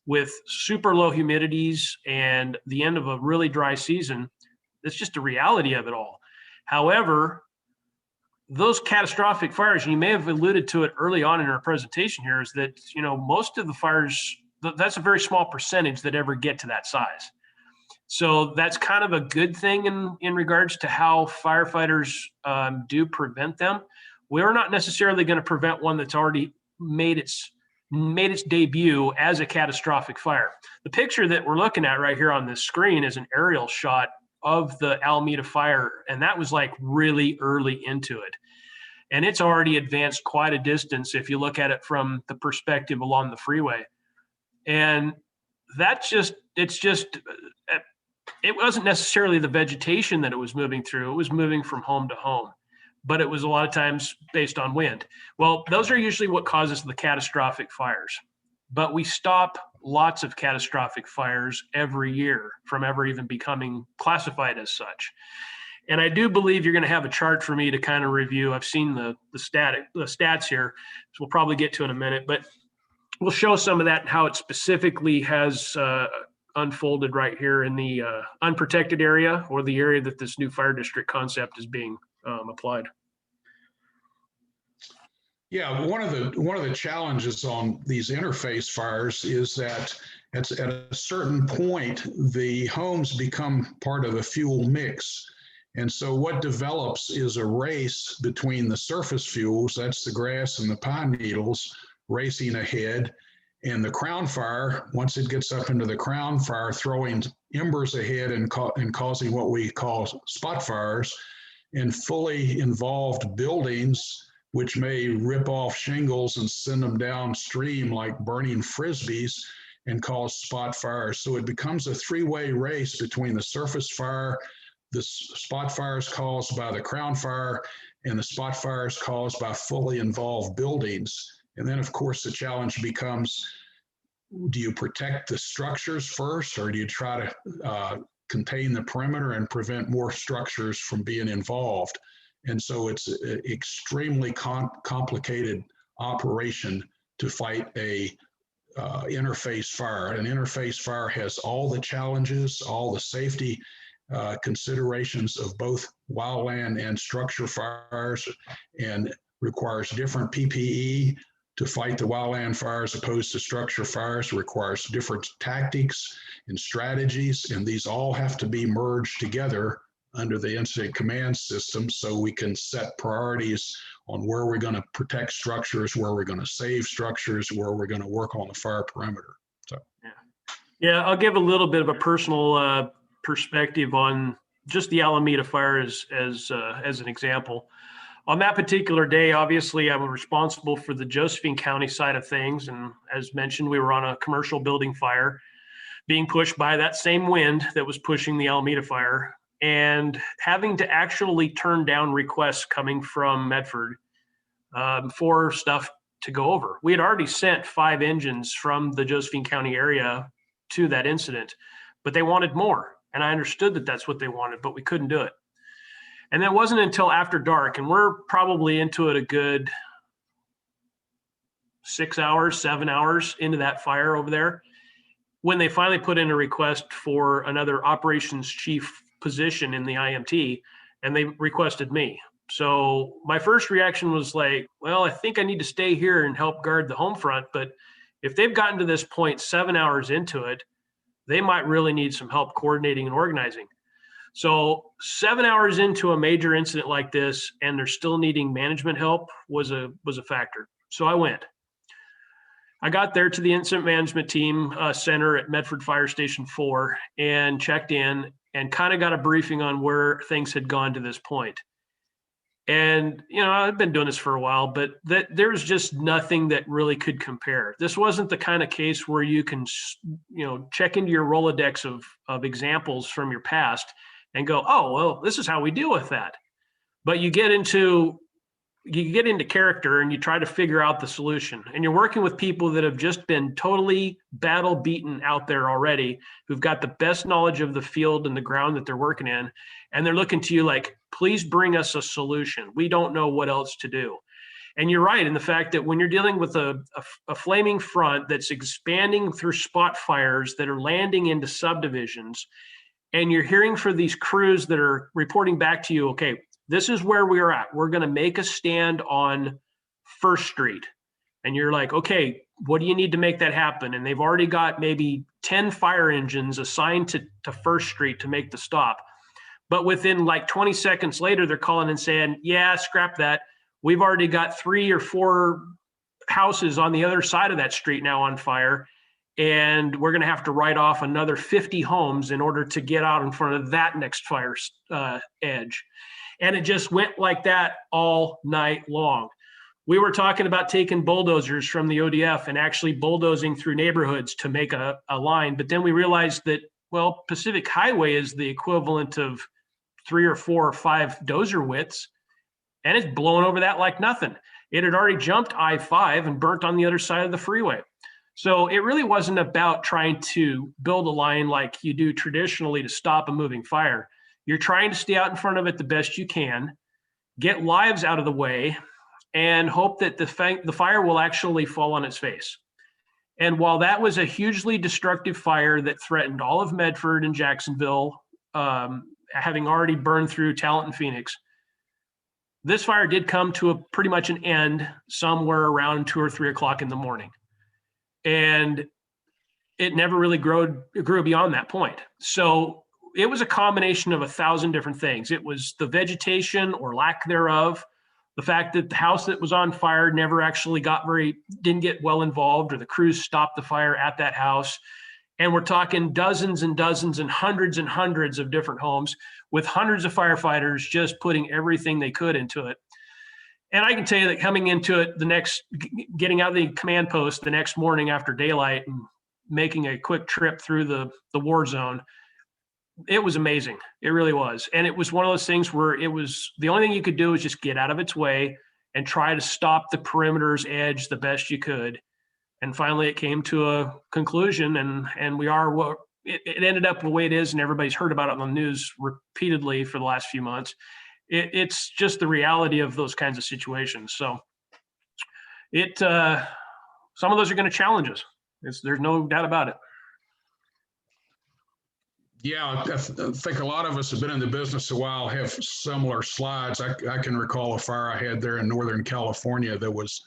with super low humidities and the end of a really dry season, that's just a reality of it all. However, those catastrophic fires, and you may have alluded to it early on in our presentation here, is that, most of the fires, that's a very small percentage that ever get to that size. So that's kind of a good thing in regards to how firefighters do prevent them. We're not necessarily going to prevent one that's already made its debut as a catastrophic fire. The picture that we're looking at right here on this screen is an aerial shot of the Alameda fire, and that was like really early into it. And it's already advanced quite a distance if you look at it from the perspective along the freeway. And it wasn't necessarily the vegetation that it was moving through. It was moving from home to home, but it was a lot of times based on wind. Well, those are usually what causes the catastrophic fires. But we stop lots of catastrophic fires every year from ever even becoming classified as such. And I do believe you're going to have a chart for me to kind of review. I've seen the stats here, so we'll probably get to in a minute, but we'll show some of that and how it specifically has unfolded right here in the unprotected area, or the area that this new fire district concept is being applied. Yeah, one of the challenges on these interface fires is that at a certain point, the homes become part of a fuel mix. And so what develops is a race between the surface fuels, that's the grass and the pine needles, racing ahead. And the crown fire, once it gets up into the crown fire, throwing embers ahead and causing what we call spot fires in fully involved buildings, which may rip off shingles and send them downstream like burning frisbees and cause spot fires. So it becomes a three-way race between the surface fire, the spot fires caused by the crown fire, and the spot fires caused by fully involved buildings. And then, of course, the challenge becomes, do you protect the structures first, or do you try to contain the perimeter and prevent more structures from being involved? And so it's an extremely complicated operation to fight a interface fire. An interface fire has all the challenges, all the safety considerations of both wildland and structure fires, and requires different PPE to fight the wildland fires opposed to structure fires. It requires different tactics and strategies, and these all have to be merged together under the incident command system so we can set priorities on where we're going to protect structures, where we're going to save structures, where we're going to work on the fire perimeter. So, yeah, I'll give a little bit of a personal perspective on just the Alameda fire as an example. On that particular day, obviously, I was responsible for the Josephine County side of things. And as mentioned, we were on a commercial building fire being pushed by that same wind that was pushing the Alameda fire, and having to actually turn down requests coming from Medford for stuff to go over. We had already sent 5 engines from the Josephine County area to that incident, but they wanted more. And I understood that that's what they wanted, but we couldn't do it. And that wasn't until after dark, and we're probably into it a good 6 hours, 7 hours into that fire over there, when they finally put in a request for another operations chief position in the IMT, and they requested me. So my first reaction was like, well, I think I need to stay here and help guard the home front. But if they've gotten to this point 7 hours into it, they might really need some help coordinating and organizing. So 7 hours into a major incident like this, and they're still needing management help, was a factor. So I went. I got there to the incident management team center at Medford Fire Station 4 and checked in and kind of got a briefing on where things had gone to this point. And, you know, I've been doing this for a while, but there's just nothing that really could compare. This wasn't the kind of case where you can, you know, check into your Rolodex of examples from your past and go, oh, well, this is how we deal with that. But you get into character and you try to figure out the solution. And you're working with people that have just been totally battle beaten out there already, who've got the best knowledge of the field and the ground that they're working in. And they're looking to you like, please bring us a solution. We don't know what else to do. And you're right in the fact that when you're dealing with a flaming front that's expanding through spot fires that are landing into subdivisions, and you're hearing for these crews that are reporting back to you, okay, this is where we're at. We're going to make a stand on First Street. And you're like, okay, what do you need to make that happen? And they've already got maybe 10 fire engines assigned to First Street to make the stop. But within like 20 seconds later, they're calling and saying, yeah, scrap that. We've already got 3 or 4 houses on the other side of that street now on fire. And we're going to have to write off another 50 homes in order to get out in front of that next fire edge. And it just went like that all night long. We were talking about taking bulldozers from the ODF and actually bulldozing through neighborhoods to make a line. But then we realized that, well, Pacific Highway is the equivalent of 3 or 4 or 5 dozer widths, and it's blowing over that like nothing. It had already jumped I-5 and burnt on the other side of the freeway. So it really wasn't about trying to build a line like you do traditionally to stop a moving fire. You're trying to stay out in front of it the best you can, get lives out of the way, and hope that the fire will actually fall on its face. And while that was a hugely destructive fire that threatened all of Medford and Jacksonville, having already burned through Talent and Phoenix, this fire did come to a pretty much an end somewhere around 2 or 3 o'clock in the morning. And it never really grew beyond that point. So it was a combination of 1,000 different things. It was the vegetation or lack thereof, The fact that the house that was on fire never actually didn't get well involved, or the crews stopped the fire at that house. And we're talking dozens and dozens and hundreds of different homes with hundreds of firefighters just putting everything they could into it. And I can tell you that coming into it, getting out of the command post the next morning after daylight and making a quick trip through the war zone, it was amazing. It really was. And it was one of those things where it was the only thing you could do was just get out of its way and try to stop the perimeter's edge the best you could. And finally it came to a conclusion, and we are what it ended up the way it is, and everybody's heard about it on the news repeatedly for the last few months. It's just the reality of those kinds of situations. So some of those are going to challenge us. There's no doubt about it. Yeah, I think a lot of us have been in the business a while, have similar slides. I can recall a fire I had there in Northern California that was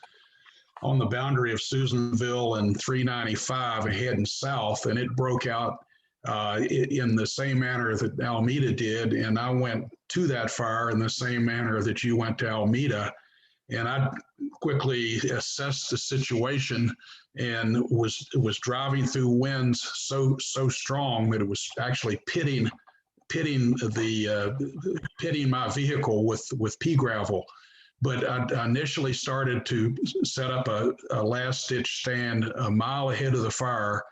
on the boundary of Susanville and 395 heading south, and it broke out in the same manner that Alameda did. And I went to that fire in the same manner that you went to Alameda. And I quickly assessed the situation and was driving through winds so strong that it was actually pitting my vehicle with pea gravel. But I initially started to set up a last ditch stand a mile ahead of the fire.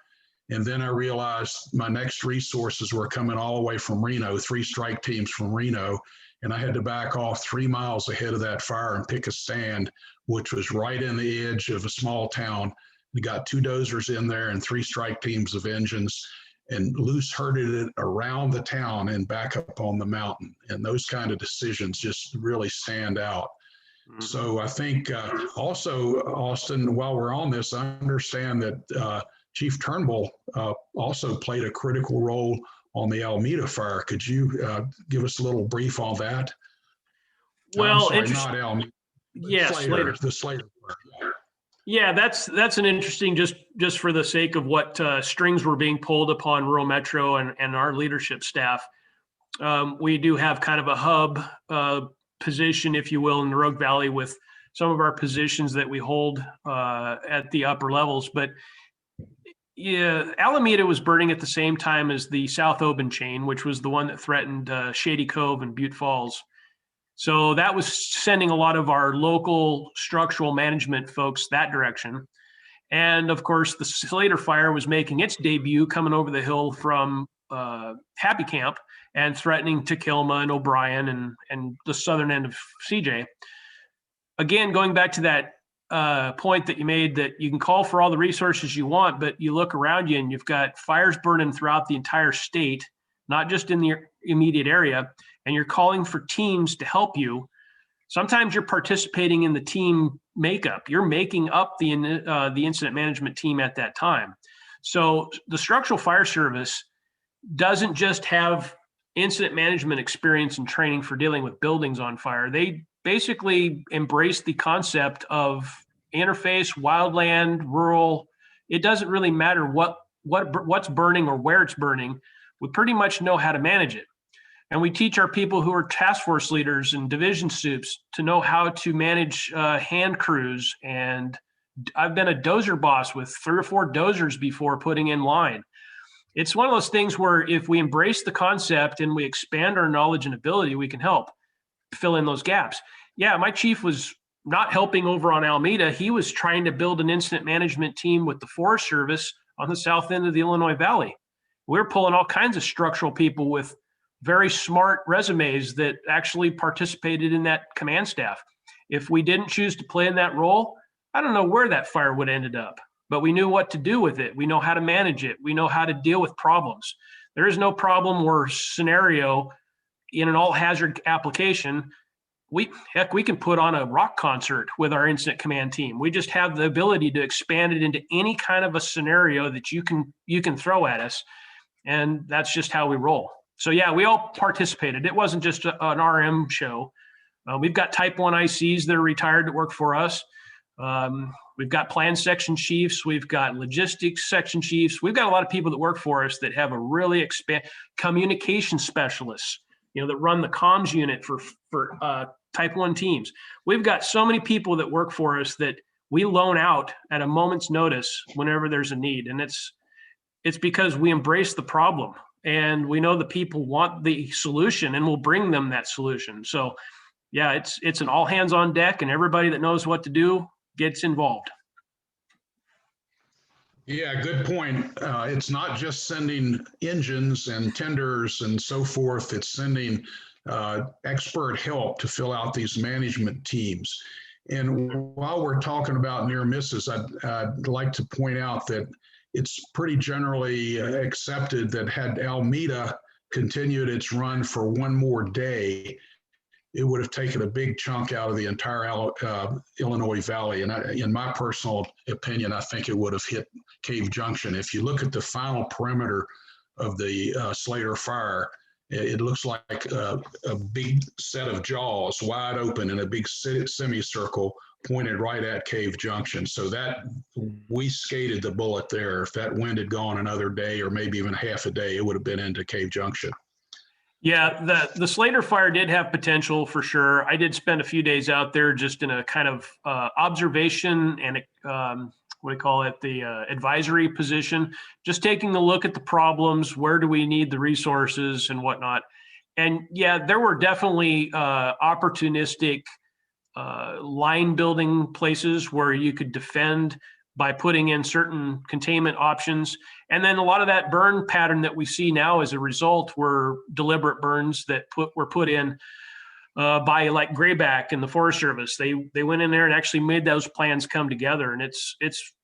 And then I realized my next resources were coming all the way from Reno, 3 strike teams from Reno. And I had to back off 3 miles ahead of that fire and pick a stand, which was right in the edge of a small town. We got 2 dozers in there and 3 strike teams of engines, and loose herded it around the town and back up on the mountain. And those kind of decisions just really stand out. Mm-hmm. So I think also, Austin, while we're on this, I understand that Chief Turnbull also played a critical role on the Alameda fire. Could you give us a little brief on that? Well, not Alameda. Yes, Slater, the Slater fire. Yeah, that's an interesting, just for the sake of what strings were being pulled upon rural Metro and our leadership staff. We do have kind of a hub position, if you will, in the Rogue Valley with some of our positions that we hold at the upper levels. But yeah, Alameda was burning at the same time as the South Oban chain, which was the one that threatened Shady Cove and Butte Falls. So that was sending a lot of our local structural management folks that direction. And of course, the Slater fire was making its debut coming over the hill from Happy Camp and threatening Takilma and O'Brien and the southern end of CJ. Again, going back to that point that you made, that you can call for all the resources you want, but you look around you and you've got fires burning throughout the entire state, not just in the immediate area, and you're calling for teams to help you. Sometimes you're participating in the team makeup. You're making up the incident management team at that time. So the Structural Fire Service doesn't just have incident management experience and training for dealing with buildings on fire. They basically embrace the concept of interface, wildland, rural. It doesn't really matter what's burning or where it's burning. We pretty much know how to manage it. And we teach our people who are task force leaders and division soups to know how to manage hand crews. And I've been a dozer boss with 3 or 4 dozers before putting in line. It's one of those things where if we embrace the concept and we expand our knowledge and ability, we can help fill in those gaps. Yeah, my chief was not helping over on Alameda. He was trying to build an incident management team with the Forest Service on the south end of the Illinois Valley. We're pulling all kinds of structural people with very smart resumes that actually participated in that command staff. If we didn't choose to play in that role, I don't know where that fire would have ended up, but we knew what to do with it. We know how to manage it. We know how to deal with problems. There is no problem or scenario in an all hazard application. We can put on a rock concert with our incident command team. We just have the ability to expand it into any kind of a scenario that you can throw at us. And that's just how we roll. So yeah, we all participated. It wasn't just an RM show. We've got type 1 ICs that are retired that work for us. We've got plan section chiefs. We've got logistics section chiefs. We've got a lot of people that work for us that have a really communication specialists that run the comms unit for Type 1 teams. We've got so many people that work for us that we loan out at a moment's notice whenever there's a need. And it's because we embrace the problem and we know the people want the solution and we'll bring them that solution. So yeah, it's an all hands on deck and everybody that knows what to do gets involved. Yeah, good point. It's not just sending engines and tenders and so forth. It's sending expert help to fill out these management teams. And while we're talking about near misses, I'd like to point out that it's pretty generally accepted that had Alameda continued its run for one more day, it would have taken a big chunk out of the entire Illinois Valley. And in my personal opinion, I think it would have hit Cave Junction. If you look at the final perimeter of the Slater fire, it looks like a big set of jaws wide open in a big semicircle pointed right at Cave Junction. So that we skated the bullet there. If that wind had gone another day or maybe even half a day, it would have been into Cave Junction. Yeah, the Slater fire did have potential for sure. I did spend a few days out there just in a kind of observation and the advisory position, just taking a look at the problems, where do we need the resources and whatnot. And yeah, there were definitely opportunistic line building places where you could defend by putting in certain containment options. And then a lot of that burn pattern that we see now as a result were deliberate burns that were put in by like Grayback and the Forest Service. They went in there and actually made those plans come together. And it's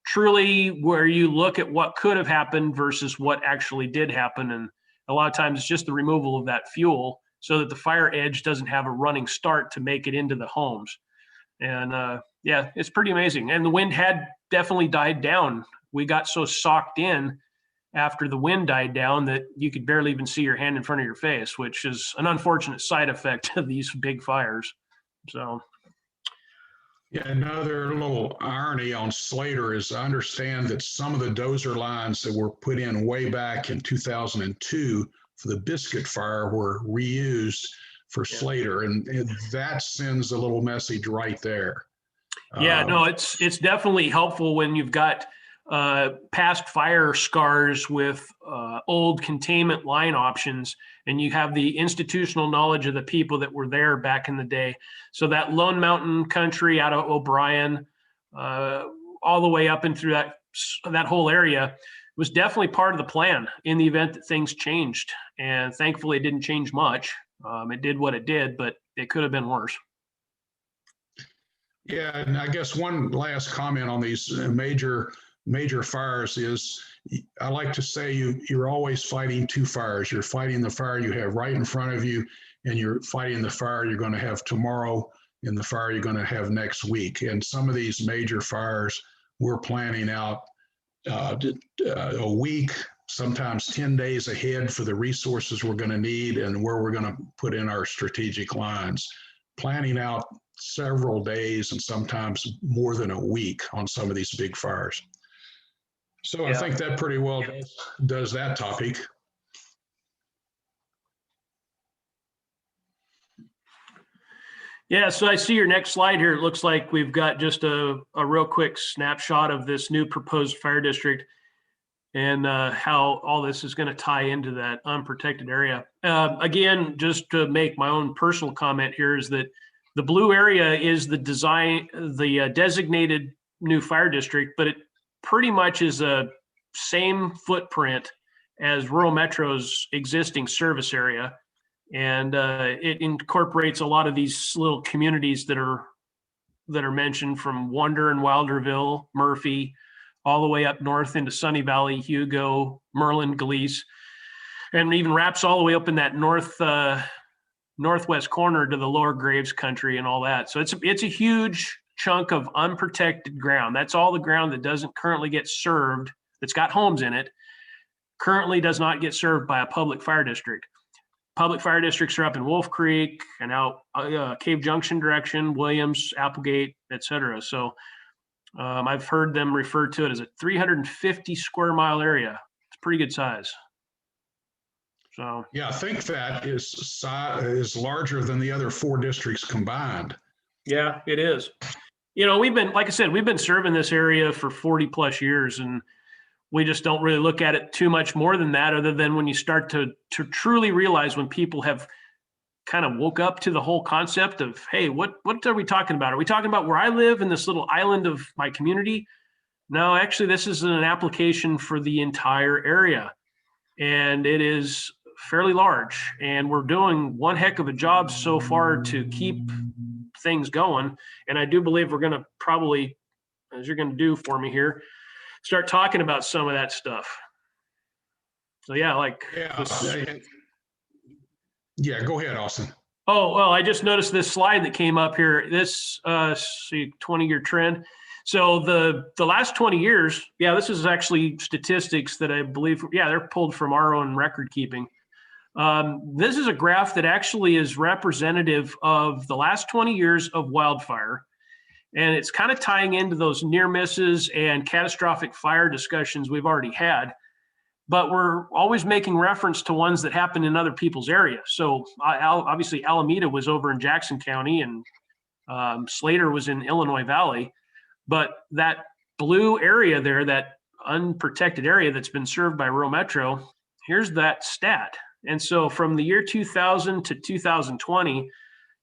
truly where you look at what could have happened versus what actually did happen. And a lot of times it's just the removal of that fuel so that the fire edge doesn't have a running start to make it into the homes. And yeah, it's pretty amazing. And the wind had definitely died down. We got so socked in after the wind died down that you could barely even see your hand in front of your face, which is an unfortunate side effect of these big fires. So. Yeah, another little irony on Slater is I understand that some of the dozer lines that were put in way back in 2002 for the Biscuit fire were reused for Slater, and that sends a little message right there. Yeah, no, it's definitely helpful when you've got past fire scars with old containment line options, and you have the institutional knowledge of the people that were there back in the day. So that Lone Mountain country out of O'Brien, all the way up and through that whole area was definitely part of the plan in the event that things changed. And thankfully, it didn't change much. It did what it did, but it could have been worse. Yeah, and I guess one last comment on these major fires is I like to say you're always fighting two fires. You're fighting the fire you have right in front of you, and you're fighting the fire you're going to have tomorrow and the fire you're going to have next week. And some of these major fires, we're planning out a week, sometimes 10 days ahead for the resources we're going to need and where we're going to put in our strategic lines. Planning out several days and sometimes more than a week on some of these big fires. So I think that pretty well does that topic. Yeah, so I see your next slide here. It looks like we've got just a real quick snapshot of this new proposed fire district and how all this is going to tie into that unprotected area. Again, just to make my own personal comment here is that the blue area is the designated new fire district, but it pretty much is a same footprint as Rural Metro's existing service area. And it incorporates a lot of these little communities that are mentioned, from Wonder and Wilderville, Murphy, all the way up north into Sunny Valley, Hugo, Merlin, Gleese, and even wraps all the way up in that northwest corner to the Lower Graves country and all that. So it's a huge chunk of unprotected ground. That's all the ground that doesn't currently get served, that's got homes in it, currently does not get served by a public fire district. Public fire districts are up in Wolf Creek and out Cave Junction direction, Williams, Applegate, et cetera. So I've heard them refer to it as a 350 square mile area. It's pretty good size. So Yeah, I think that is larger than the other 4 districts combined. yeah, it is. You know, we've been, like I said, we've been serving this area for 40 plus years, and we just don't really look at it too much more than that, other than when you start to truly realize when people have kind of woke up to the whole concept of, hey, what are we talking about? Are we talking about where I live in this little island of my community? No, actually, this is an application for the entire area, and it is fairly large. And we're doing one heck of a job so far to keep things going. And I do believe we're going to probably, as you're going to do for me here, start talking about some of that stuff. So yeah, like yeah, go ahead, Austin. Oh, well, I just noticed this slide that came up here. This 20-year trend. So the last 20 years, yeah, this is actually statistics that I believe, yeah, they're pulled from our own record keeping. This is a graph that actually is representative of the last 20 years of wildfire. And it's kind of tying into those near misses and catastrophic fire discussions we've already had. But we're always making reference to ones that happen in other people's areas. So obviously Alameda was over in Jackson County, and Slater was in Illinois Valley. But that blue area there, that unprotected area that's been served by rural metro, here's that stat. And so from the year 2000 to 2020,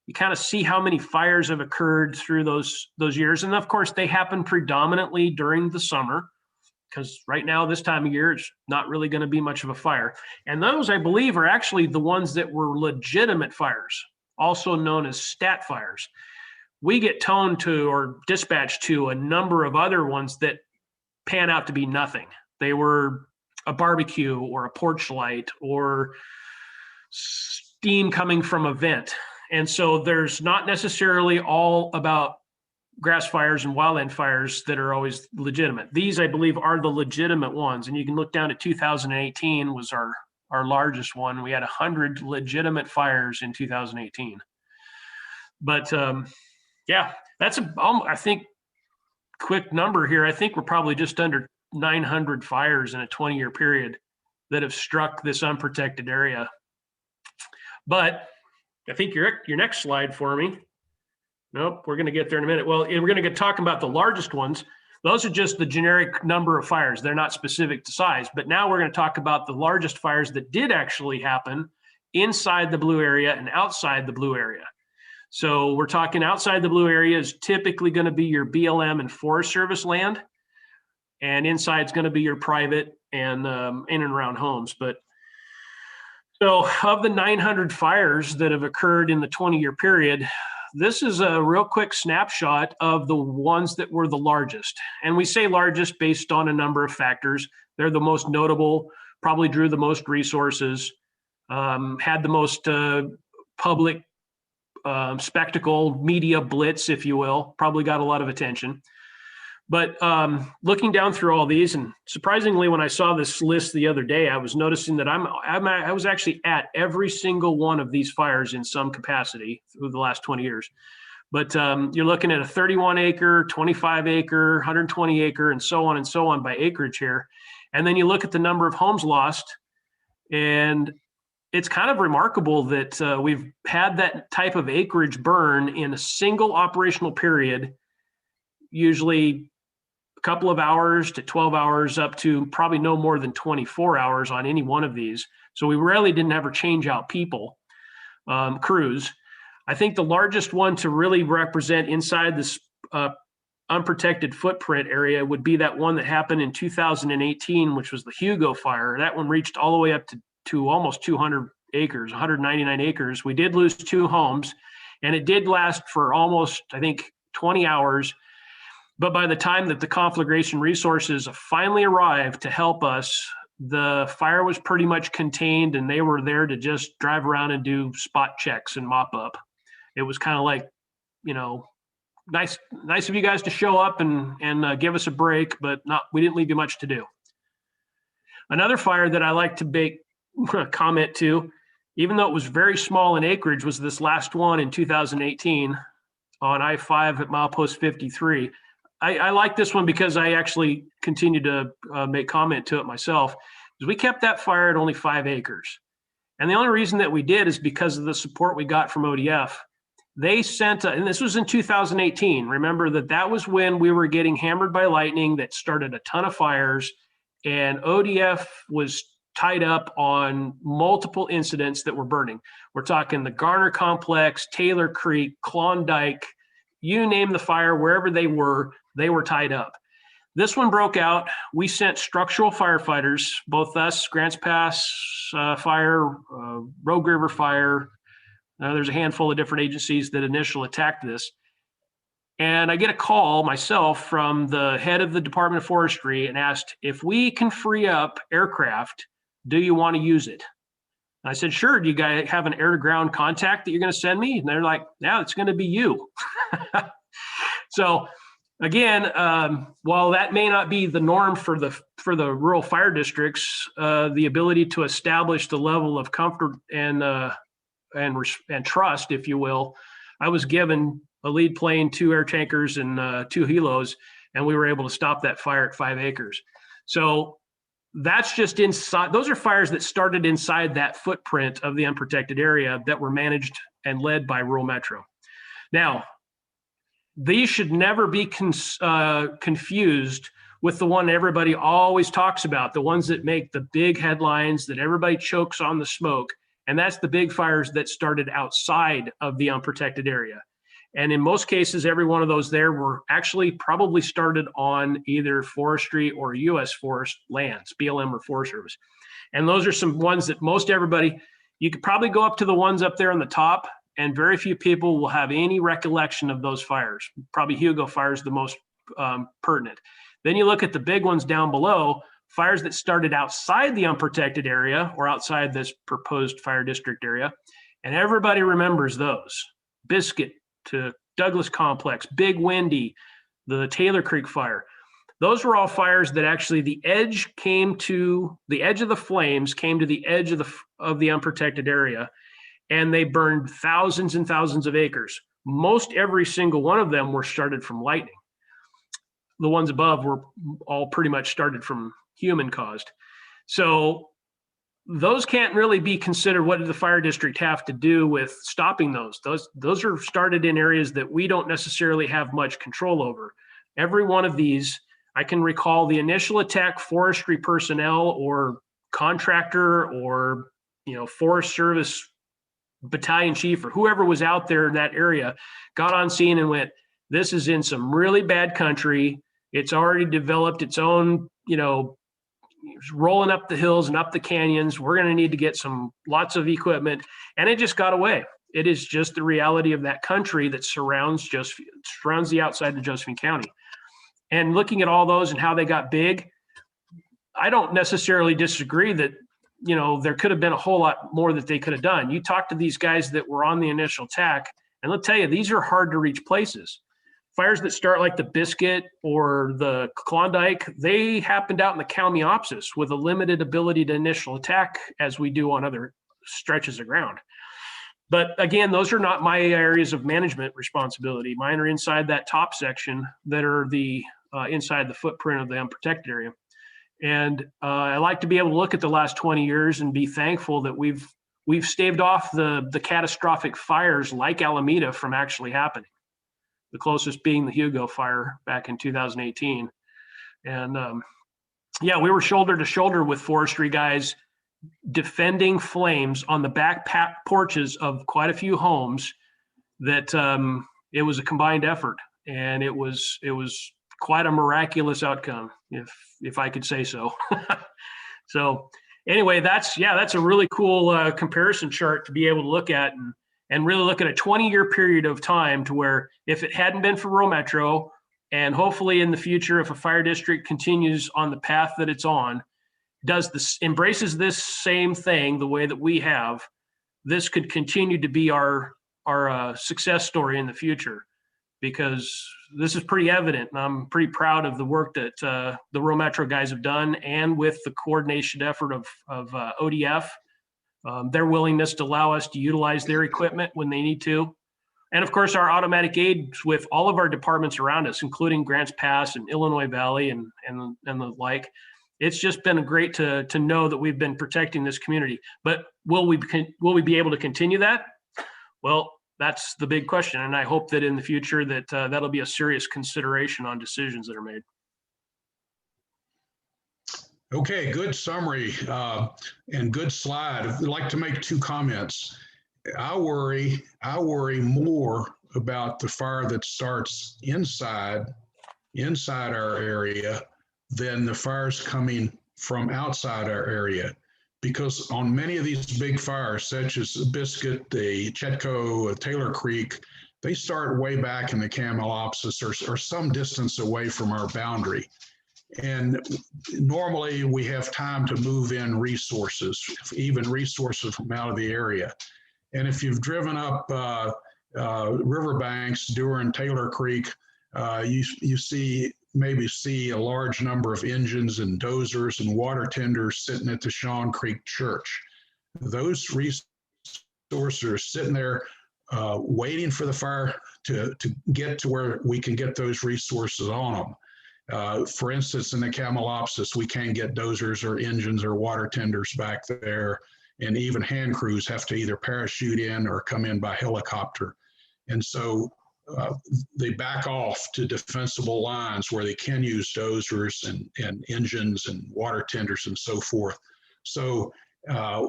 you kind of see how many fires have occurred through those years. And of course, they happen predominantly during the summer, because right now, this time of year, it's not really going to be much of a fire. And those, I believe, are actually the ones that were legitimate fires, also known as stat fires. We get toned to or dispatched to a number of other ones that pan out to be nothing. They were a barbecue or a porch light or steam coming from a vent. And so there's not necessarily all about grass fires and wildland fires that are always legitimate. These, I believe, are the legitimate ones. And you can look down at 2018 was our largest one. We had 100 legitimate fires in 2018. But yeah, that's I think, quick number here. I think we're probably just under 900 fires in a 20-year period that have struck this unprotected area. But I think your next slide for me. Nope, we're going to get there in a minute. Well, we're going to talk about the largest ones. Those are just the generic number of fires. They're not specific to size. But now we're going to talk about the largest fires that did actually happen inside the blue area and outside the blue area. So we're talking outside the blue area is typically going to be your BLM and Forest Service land. And inside is going to be your private and in and around homes. But so of the 900 fires that have occurred in the 20-year period, this is a real quick snapshot of the ones that were the largest. And we say largest based on a number of factors. They're the most notable, probably drew the most resources, had the most public spectacle, media blitz, if you will, probably got a lot of attention. But looking down through all these, and surprisingly, when I saw this list the other day, I was noticing that I was actually at every single one of these fires in some capacity through the last 20 years. But you're looking at a 31 acre, 25 acre, 120 acre, and so on by acreage here. And then you look at the number of homes lost, and it's kind of remarkable that we've had that type of acreage burn in a single operational period, usually couple of hours to 12 hours up to probably no more than 24 hours on any one of these. So we rarely didn't ever change out people, crews. I think the largest one to really represent inside this unprotected footprint area would be that one that happened in 2018, which was the Hugo fire. That one reached all the way up to almost 200 acres, 199 acres. We did lose 2 homes, and it did last for almost, I think, 20 hours. But by the time that the conflagration resources finally arrived to help us, the fire was pretty much contained, and they were there to just drive around and do spot checks and mop up. It was kind of like, you know, nice of you guys to show up and give us a break, but we didn't leave you much to do. Another fire that I like to make comment to, even though it was very small in acreage, was this last one in 2018 on I-5 at milepost 53. I like this one because I actually continued to make comment to it myself. We kept that fire at only 5 acres. And the only reason that we did is because of the support we got from ODF. They sent, and this was in 2018. Remember that was when we were getting hammered by lightning that started a ton of fires, and ODF was tied up on multiple incidents that were burning. We're talking the Garner Complex, Taylor Creek, Klondike, you name the fire, wherever they were tied up. This one broke out. We sent structural firefighters, both us, Grants Pass Fire, Rogue River Fire. There's a handful of different agencies that initially attacked this. And I get a call myself from the head of the Department of Forestry and asked, if we can free up aircraft, do you want to use it? And I said, sure. Do you guys have an air to ground contact that you're going to send me? And they're like, yeah, it's going to be you. So again, while that may not be the norm for the rural fire districts, the ability to establish the level of comfort and trust, if you will, I was given a lead plane, 2 air tankers, and 2 helos, and we were able to stop that fire at 5 acres. So that's just inside. Those are fires that started inside that footprint of the unprotected area that were managed and led by Rural Metro. Now, these should never be confused with the one everybody always talks about, the ones that make the big headlines that everybody chokes on the smoke. And that's the big fires that started outside of the unprotected area. And in most cases, every one of those there were actually probably started on either forestry or U.S. forest lands, BLM or Forest Service. And those are some ones that most everybody, you could probably go up to the ones up there on the top, and very few people will have any recollection of those fires. Probably Hugo fire is the most pertinent. Then you look at the big ones down below, fires that started outside the unprotected area or outside this proposed fire district area. And everybody remembers those. Biscuit to Douglas Complex, Big Windy, the Taylor Creek fire. Those were all fires that actually the edge of the flames came to the edge of the unprotected area, and they burned thousands and thousands of acres. Most every single one of them were started from lightning. The ones above were all pretty much started from human caused. So those can't really be considered. What did the fire district have to do with stopping those? Those are started in areas that we don't necessarily have much control over. Every one of these, I can recall the initial attack, forestry personnel or contractor or Forest Service battalion chief or whoever was out there in that area got on scene and went, this is in some really bad country. It's already developed its own, rolling up the hills and up the canyons. We're going to need to get lots of equipment. And it just got away. It is just the reality of that country that surrounds the outside of Josephine County. And looking at all those and how they got big, I don't necessarily disagree that, there could have been a whole lot more that they could have done. You talk to these guys that were on the initial attack, and they'll tell you, these are hard to reach places. Fires that start like the Biscuit or the Klondike, they happened out in the Kalmiopsis with a limited ability to initial attack as we do on other stretches of ground. But again, those are not my areas of management responsibility. Mine are inside that top section that are the inside the footprint of the unprotected area. And I like to be able to look at the last 20 years and be thankful that we've staved off the catastrophic fires like Alameda from actually happening. The closest being the Hugo fire back in 2018. And we were shoulder to shoulder with forestry guys defending flames on the back porches of quite a few homes that it was a combined effort. And it was quite a miraculous outcome, if I could say so. So anyway, that's a really cool comparison chart to be able to look at and really look at a 20-year period of time to where if it hadn't been for Rural Metro, and hopefully in the future, if a fire district continues on the path that it's on, embraces this same thing the way that we have, this could continue to be our success story in the future, because this is pretty evident, and I'm pretty proud of the work that the Rural Metro guys have done, and with the coordination effort of ODF. Their willingness to allow us to utilize their equipment when they need to. And of course, our automatic aids with all of our departments around us, including Grants Pass and Illinois Valley and the like. it's just been great to know that we've been protecting this community. But will we be able to continue that? Well, that's the big question, and I hope that in the future that that'll be a serious consideration on decisions that are made. Okay, good summary and good slide. I'd like to make two comments. I worry more about the fire that starts inside our area than the fires coming from outside our area. Because on many of these big fires, such as Biscuit, the Chetco, Taylor Creek, they start way back in the Camelopsis or some distance away from our boundary. And normally we have time to move in resources, even resources from out of the area. And if you've driven up riverbanks during Taylor Creek, you maybe see a large number of engines and dozers and water tenders sitting at the Shawn Creek Church. Those resources are sitting there waiting for the fire to get to where we can get those resources on them. For instance, in the Camelopsis, we can't get dozers or engines or water tenders back there. And even hand crews have to either parachute in or come in by helicopter. And so they back off to defensible lines where they can use dozers and engines and water tenders and so forth. So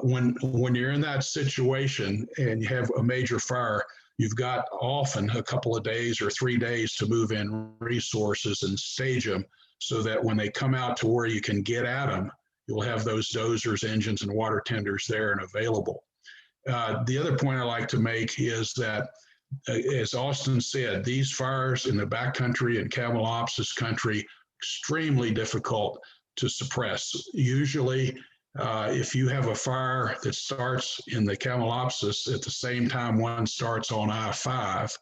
when you're in that situation and you have a major fire, you've got often a couple of days or 3 days to move in resources and stage them so that when they come out to where you can get at them, you'll have those dozers, engines, and water tenders there and available. The other point I like to make is that, as Austin said, these fires in the backcountry and Camelopsis country, extremely difficult to suppress. Usually, if you have a fire that starts in the Camelopsis at the same time one starts on I-5,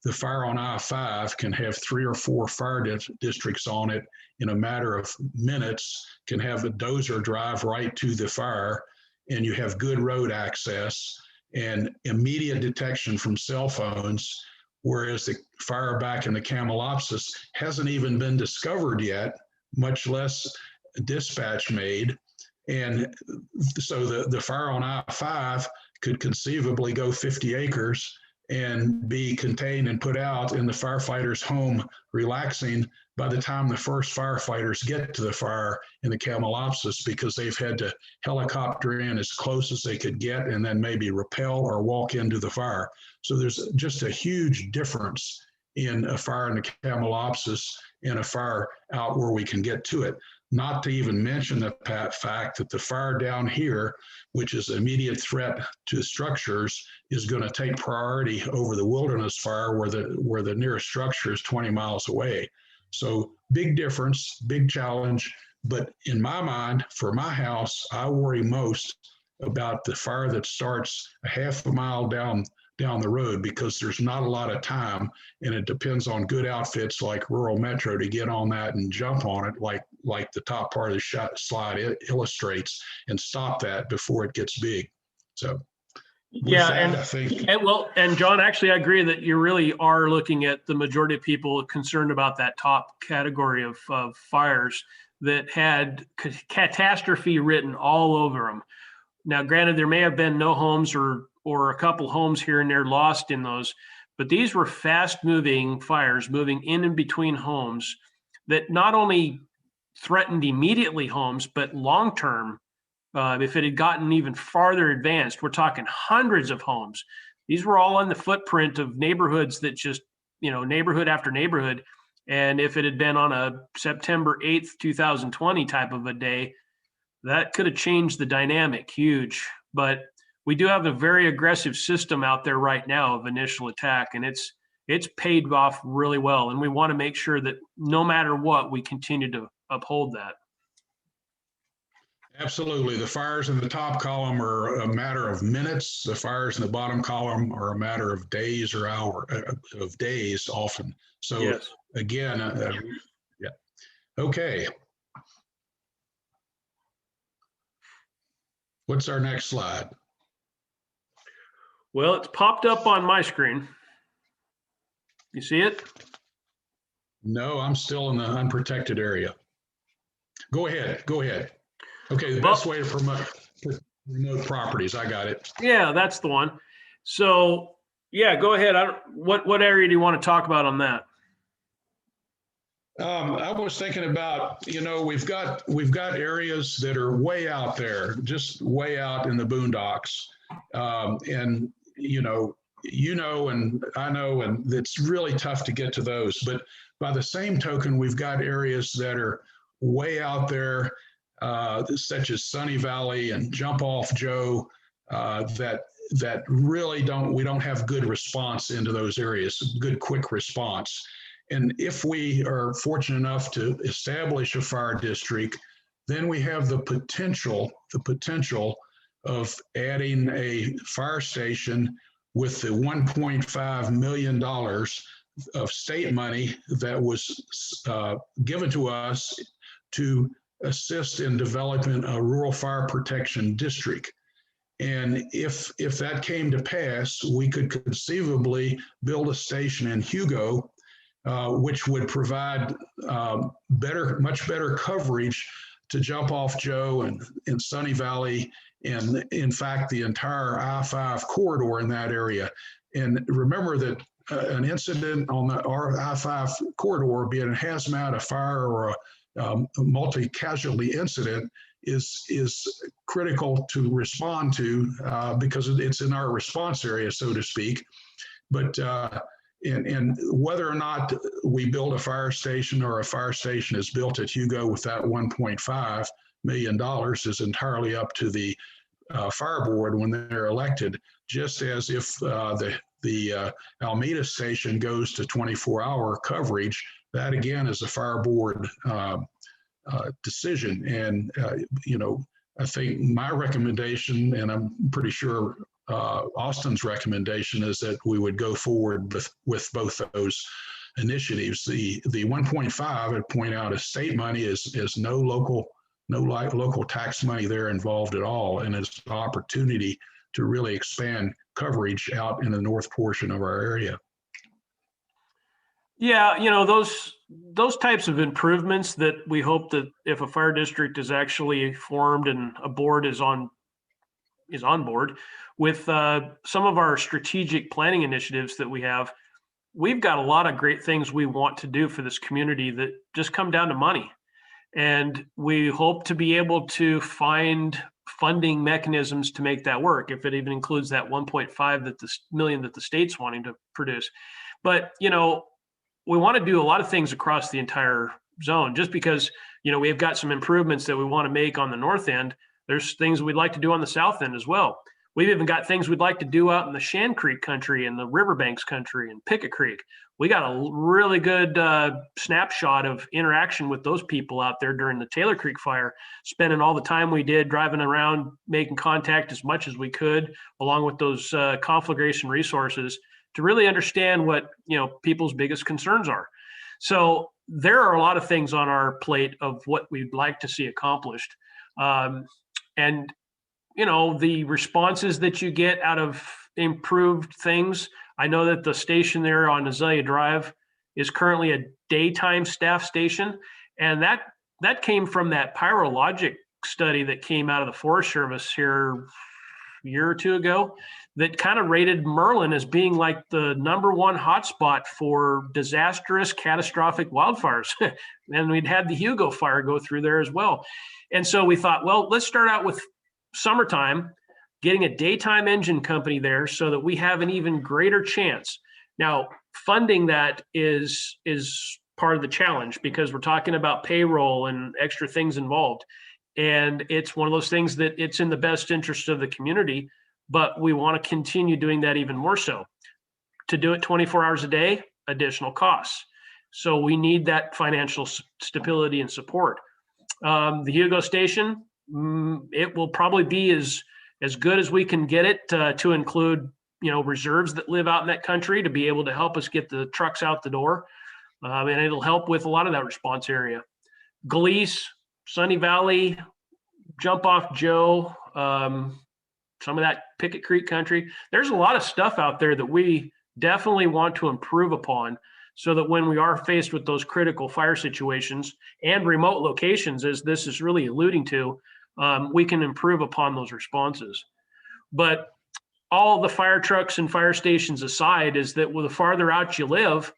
the fire on I-5 can have 3 or 4 fire districts on it in a matter of minutes, can have a dozer drive right to the fire, and you have good road access and immediate detection from cell phones, whereas the fire back in the Camelopsis hasn't even been discovered yet, much less dispatch made. And so the fire on I-5 could conceivably go 50 acres and be contained and put out in the firefighter's home, relaxing by the time the first firefighters get to the fire in the Camelopsis, because they've had to helicopter in as close as they could get and then maybe rappel or walk into the fire. So there's just a huge difference in a fire in the Camelopsis and a fire out where we can get to it. Not to even mention the fact that the fire down here, which is an immediate threat to structures, is going to take priority over the wilderness fire where the nearest structure is 20 miles away. So big difference, big challenge. But in my mind, for my house, I worry most about the fire that starts a half a mile down the road, because there's not a lot of time, and it depends on good outfits like Rural Metro to get on that and jump on it, like the top part of the slide illustrates, and stop that before it gets big. So yeah, that, I think, and John, actually, I agree that you really are looking at the majority of people concerned about that top category of fires that had catastrophe written all over them. Now, granted, there may have been no homes or a couple homes here and there lost in those, but these were fast-moving fires moving in and between homes that not only threatened immediately homes, but long-term. If it had gotten even farther advanced, we're talking hundreds of homes. These were all on the footprint of neighborhoods that just, neighborhood after neighborhood. And if it had been on a September 8th, 2020 type of a day, that could have changed the dynamic huge. But we do have a very aggressive system out there right now of initial attack, and it's paid off really well. And we want to make sure that no matter what, we continue to uphold that. Absolutely. The fires in the top column are a matter of minutes. The fires in the bottom column are a matter of days or of days often. So yes. Again, yeah. Okay. What's our next slide? Well, it's popped up on my screen. You see it? No, I'm still in the unprotected area. Go ahead. Go ahead. Okay, the best way to promote remote properties. I got it. Yeah, that's the one. So yeah, go ahead. What area do you want to talk about on that? I was thinking about, we've got areas that are way out there, just way out in the boondocks, and and I know, and it's really tough to get to those. But by the same token, we've got areas that are way out there, such as Sunny Valley and Jump Off Joe, that really we don't have good response into those areas, good quick response. And if we are fortunate enough to establish a fire district, then we have the potential of adding a fire station with the $1.5 million of state money that was given to us to assist in developing a rural fire protection district. And if that came to pass, we could conceivably build a station in Hugo, which would provide much better coverage to Jump Off Joe and Sunny Valley, and in fact, the entire I-5 corridor in that area. And remember that an incident on our I-5 corridor, be it a hazmat, a fire, or a multi-casualty incident, is critical to respond to because it's in our response area, so to speak. But and whether or not we build a fire station or a fire station is built at Hugo with that $1.5 million is entirely up to the fire board when they're elected, just as if the Alameda station goes to 24-hour coverage, that again is a fire board decision. And, I think my recommendation, and I'm pretty sure Austin's recommendation, is that we would go forward with both those initiatives. The 1.5, I'd point out, is state money, is no local tax money there involved at all, and it's an opportunity to really expand coverage out in the north portion of our area. Yeah, those types of improvements that we hope that if a fire district is actually formed and a board is on board with some of our strategic planning initiatives that we have, we've got a lot of great things we want to do for this community that just come down to money. And we hope to be able to find funding mechanisms to make that work, if it even includes that 1.5 million that the state's wanting to produce. But, we want to do a lot of things across the entire zone. Just because, we've got some improvements that we want to make on the north end, there's things we'd like to do on the south end as well. We've even got things we'd like to do out in the Shan Creek country and the Riverbanks country and Pickett Creek. We got a really good snapshot of interaction with those people out there during the Taylor Creek fire, spending all the time we did driving around, making contact as much as we could, along with those conflagration resources, to really understand what people's biggest concerns are. So there are a lot of things on our plate of what we'd like to see accomplished. And the responses that you get out of improved things. I know that the station there on Azalea Drive is currently a daytime staff station. And that came from that pyrologic study that came out of the Forest Service here a year or two ago, that kind of rated Merlin as being like the #1 hotspot for disastrous, catastrophic wildfires. And we'd had the Hugo fire go through there as well. And so we thought, well, let's start out with summertime, getting a daytime engine company there so that we have an even greater chance. Now, funding that is part of the challenge, because we're talking about payroll and extra things involved. And it's one of those things that it's in the best interest of the community, but we want to continue doing that even more so. To do it 24 hours a day, additional costs. So we need that financial stability and support. The Hugo station, it will probably be as good as we can get it to include, reserves that live out in that country to be able to help us get the trucks out the door. And it'll help with a lot of that response area. Gleese, Sunny Valley, Jump Off Joe, some of that Pickett Creek country. There's a lot of stuff out there that we definitely want to improve upon so that when we are faced with those critical fire situations and remote locations, as this is really alluding to, we can improve upon those responses. But all the fire trucks and fire stations aside, is that the farther out you live,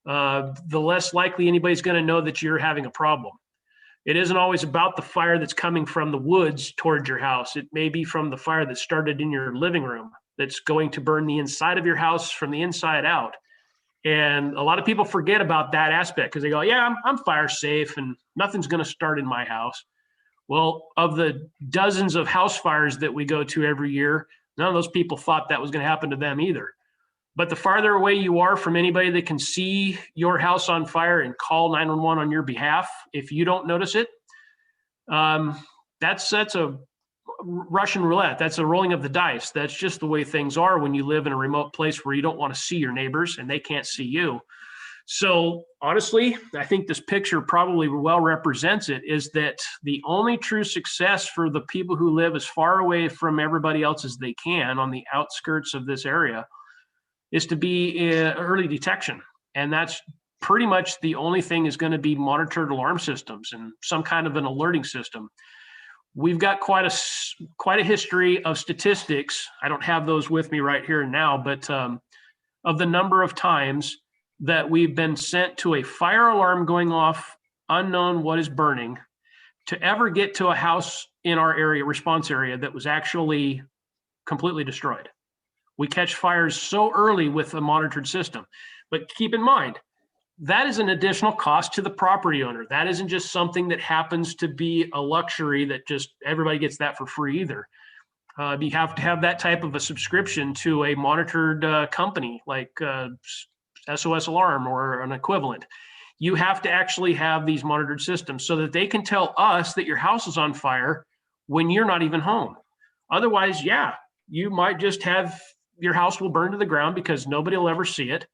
the less likely anybody's going to know that you're having a problem. It isn't always about the fire that's coming from the woods towards your house. It may be from the fire that started in your living room that's going to burn the inside of your house from the inside out. And a lot of people forget about that aspect because they go, yeah, I'm fire safe and nothing's going to start in my house. Well, of the dozens of house fires that we go to every year, none of those people thought that was going to happen to them either. But the farther away you are from anybody that can see your house on fire and call 911 on your behalf, if you don't notice it, that's a Russian roulette. That's a rolling of the dice. That's just the way things are when you live in a remote place where you don't want to see your neighbors and they can't see you. So honestly, I think this picture probably well represents it, is that the only true success for the people who live as far away from everybody else as they can on the outskirts of this area is to be early detection. And that's pretty much the only thing is going to be monitored alarm systems and some kind of an alerting system. We've got quite a history of statistics. I don't have those with me right here and now, but of the number of times that we've been sent to a fire alarm going off, unknown what is burning, to ever get to a house in our area, response area, that was actually completely destroyed. We catch fires so early with a monitored system. But keep in mind, that is an additional cost to the property owner. That isn't just something that happens to be a luxury that just everybody gets that for free either. You have to have that type of a subscription to a monitored company like SOS Alarm or an equivalent. You have to actually have these monitored systems so that they can tell us that your house is on fire when you're not even home. Otherwise, yeah, you might just have your house will burn to the ground because nobody will ever see it.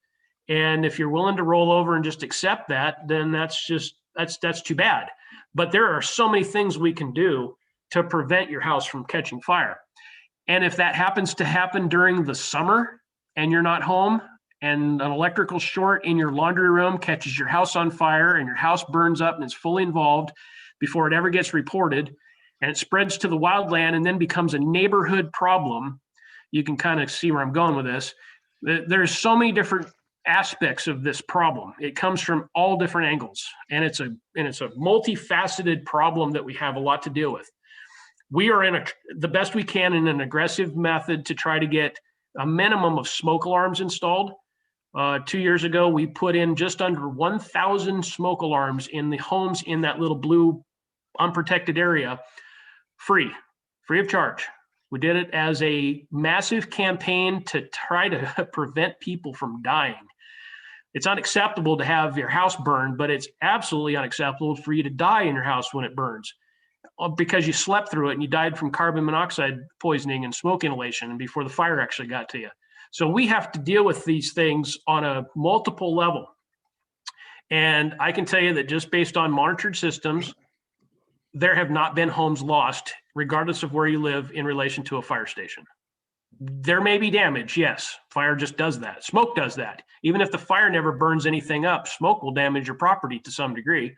And if you're willing to roll over and just accept that, then that's too bad. But there are so many things we can do to prevent your house from catching fire. And if that happens to happen during the summer and you're not home, and an electrical short in your laundry room catches your house on fire and your house burns up and is fully involved before it ever gets reported, and it spreads to the wildland and then becomes a neighborhood problem, you can kind of see where I'm going with this. There's so many different aspects of this problem. It comes from all different angles, and it's a multifaceted problem that we have a lot to deal with. We are the best we can in an aggressive method to try to get a minimum of smoke alarms installed. 2 years ago, we put in just under 1,000 smoke alarms in the homes in that little blue unprotected area, free of charge. We did it as a massive campaign to try to prevent people from dying. It's unacceptable to have your house burned, but it's absolutely unacceptable for you to die in your house when it burns because you slept through it and you died from carbon monoxide poisoning and smoke inhalation and before the fire actually got to you. So we have to deal with these things on a multiple level. And I can tell you that just based on monitored systems, there have not been homes lost, regardless of where you live in relation to a fire station. There may be damage, yes. Fire just does that. Smoke does that. Even if the fire never burns anything up, smoke will damage your property to some degree.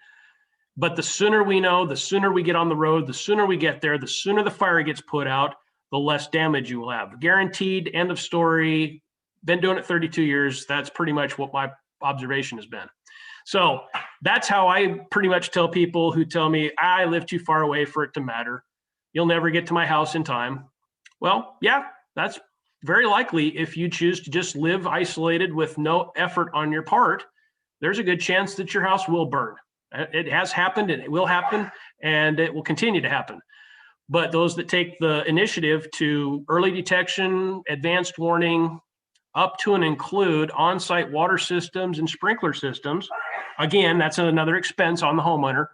But the sooner we know, the sooner we get on the road, the sooner we get there, the sooner the fire gets put out, the less damage you will have. Guaranteed, end of story. Been doing it 32 years. That's pretty much what my observation has been. So that's how I pretty much tell people who tell me, I live too far away for it to matter. You'll never get to my house in time. Well, yeah, that's very likely. If you choose to just live isolated with no effort on your part, there's a good chance that your house will burn. It has happened and it will happen and it will continue to happen. But those that take the initiative to early detection, advanced warning, up to and include on-site water systems and sprinkler systems, again, that's another expense on the homeowner.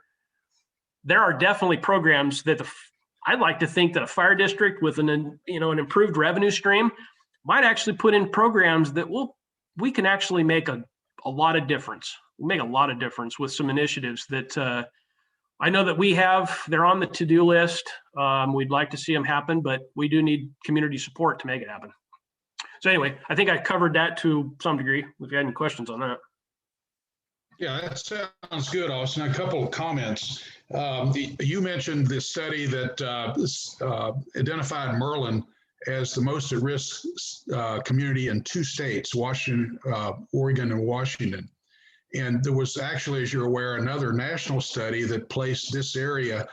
There are definitely programs that I'd like to think that a fire district with an improved revenue stream might actually put in programs that we can actually make a lot of difference. We'll make a lot of difference with some initiatives that I know that we have. They're on the to-do list. We'd like to see them happen, but we do need community support to make it happen. So anyway, I think I covered that to some degree. If you had any questions on that. Yeah, that sounds good, Austin. A couple of comments. You mentioned the study that identified Merlin as the most at-risk community in 2 states, Washington, Oregon, and Washington. And there was actually, as you're aware, another national study that placed this area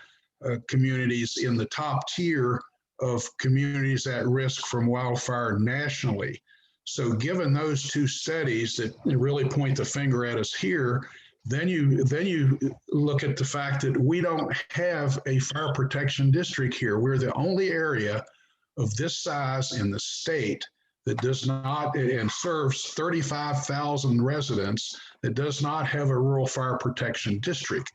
communities in the top tier of communities at risk from wildfire nationally. So given those 2 studies that really point the finger at us here, then you look at the fact that we don't have a fire protection district here. We're the only area of this size in the state that does not and serves 35,000 residents that does not have a rural fire protection district.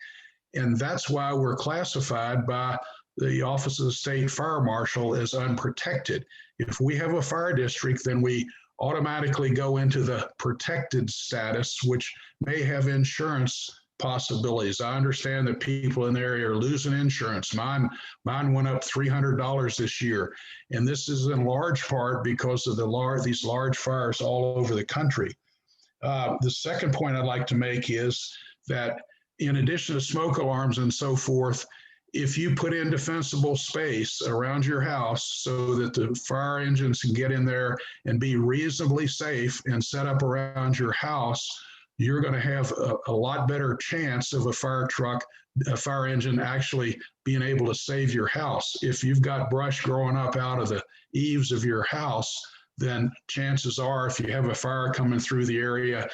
And that's why we're classified by the Office of the State Fire Marshal as unprotected. If we have a fire district, then we automatically go into the protected status, which may have insurance possibilities. I understand that people in the area are losing insurance. Mine went up $300 this year, and this is in large part because of these large fires all over the country. The second point I'd like to make is that in addition to smoke alarms and so forth, if you put in defensible space around your house so that the fire engines can get in there and be reasonably safe and set up around your house, you're going to have a lot better chance of a fire engine actually being able to save your house. If you've got brush growing up out of the eaves of your house, then chances are if you have a fire coming through the area,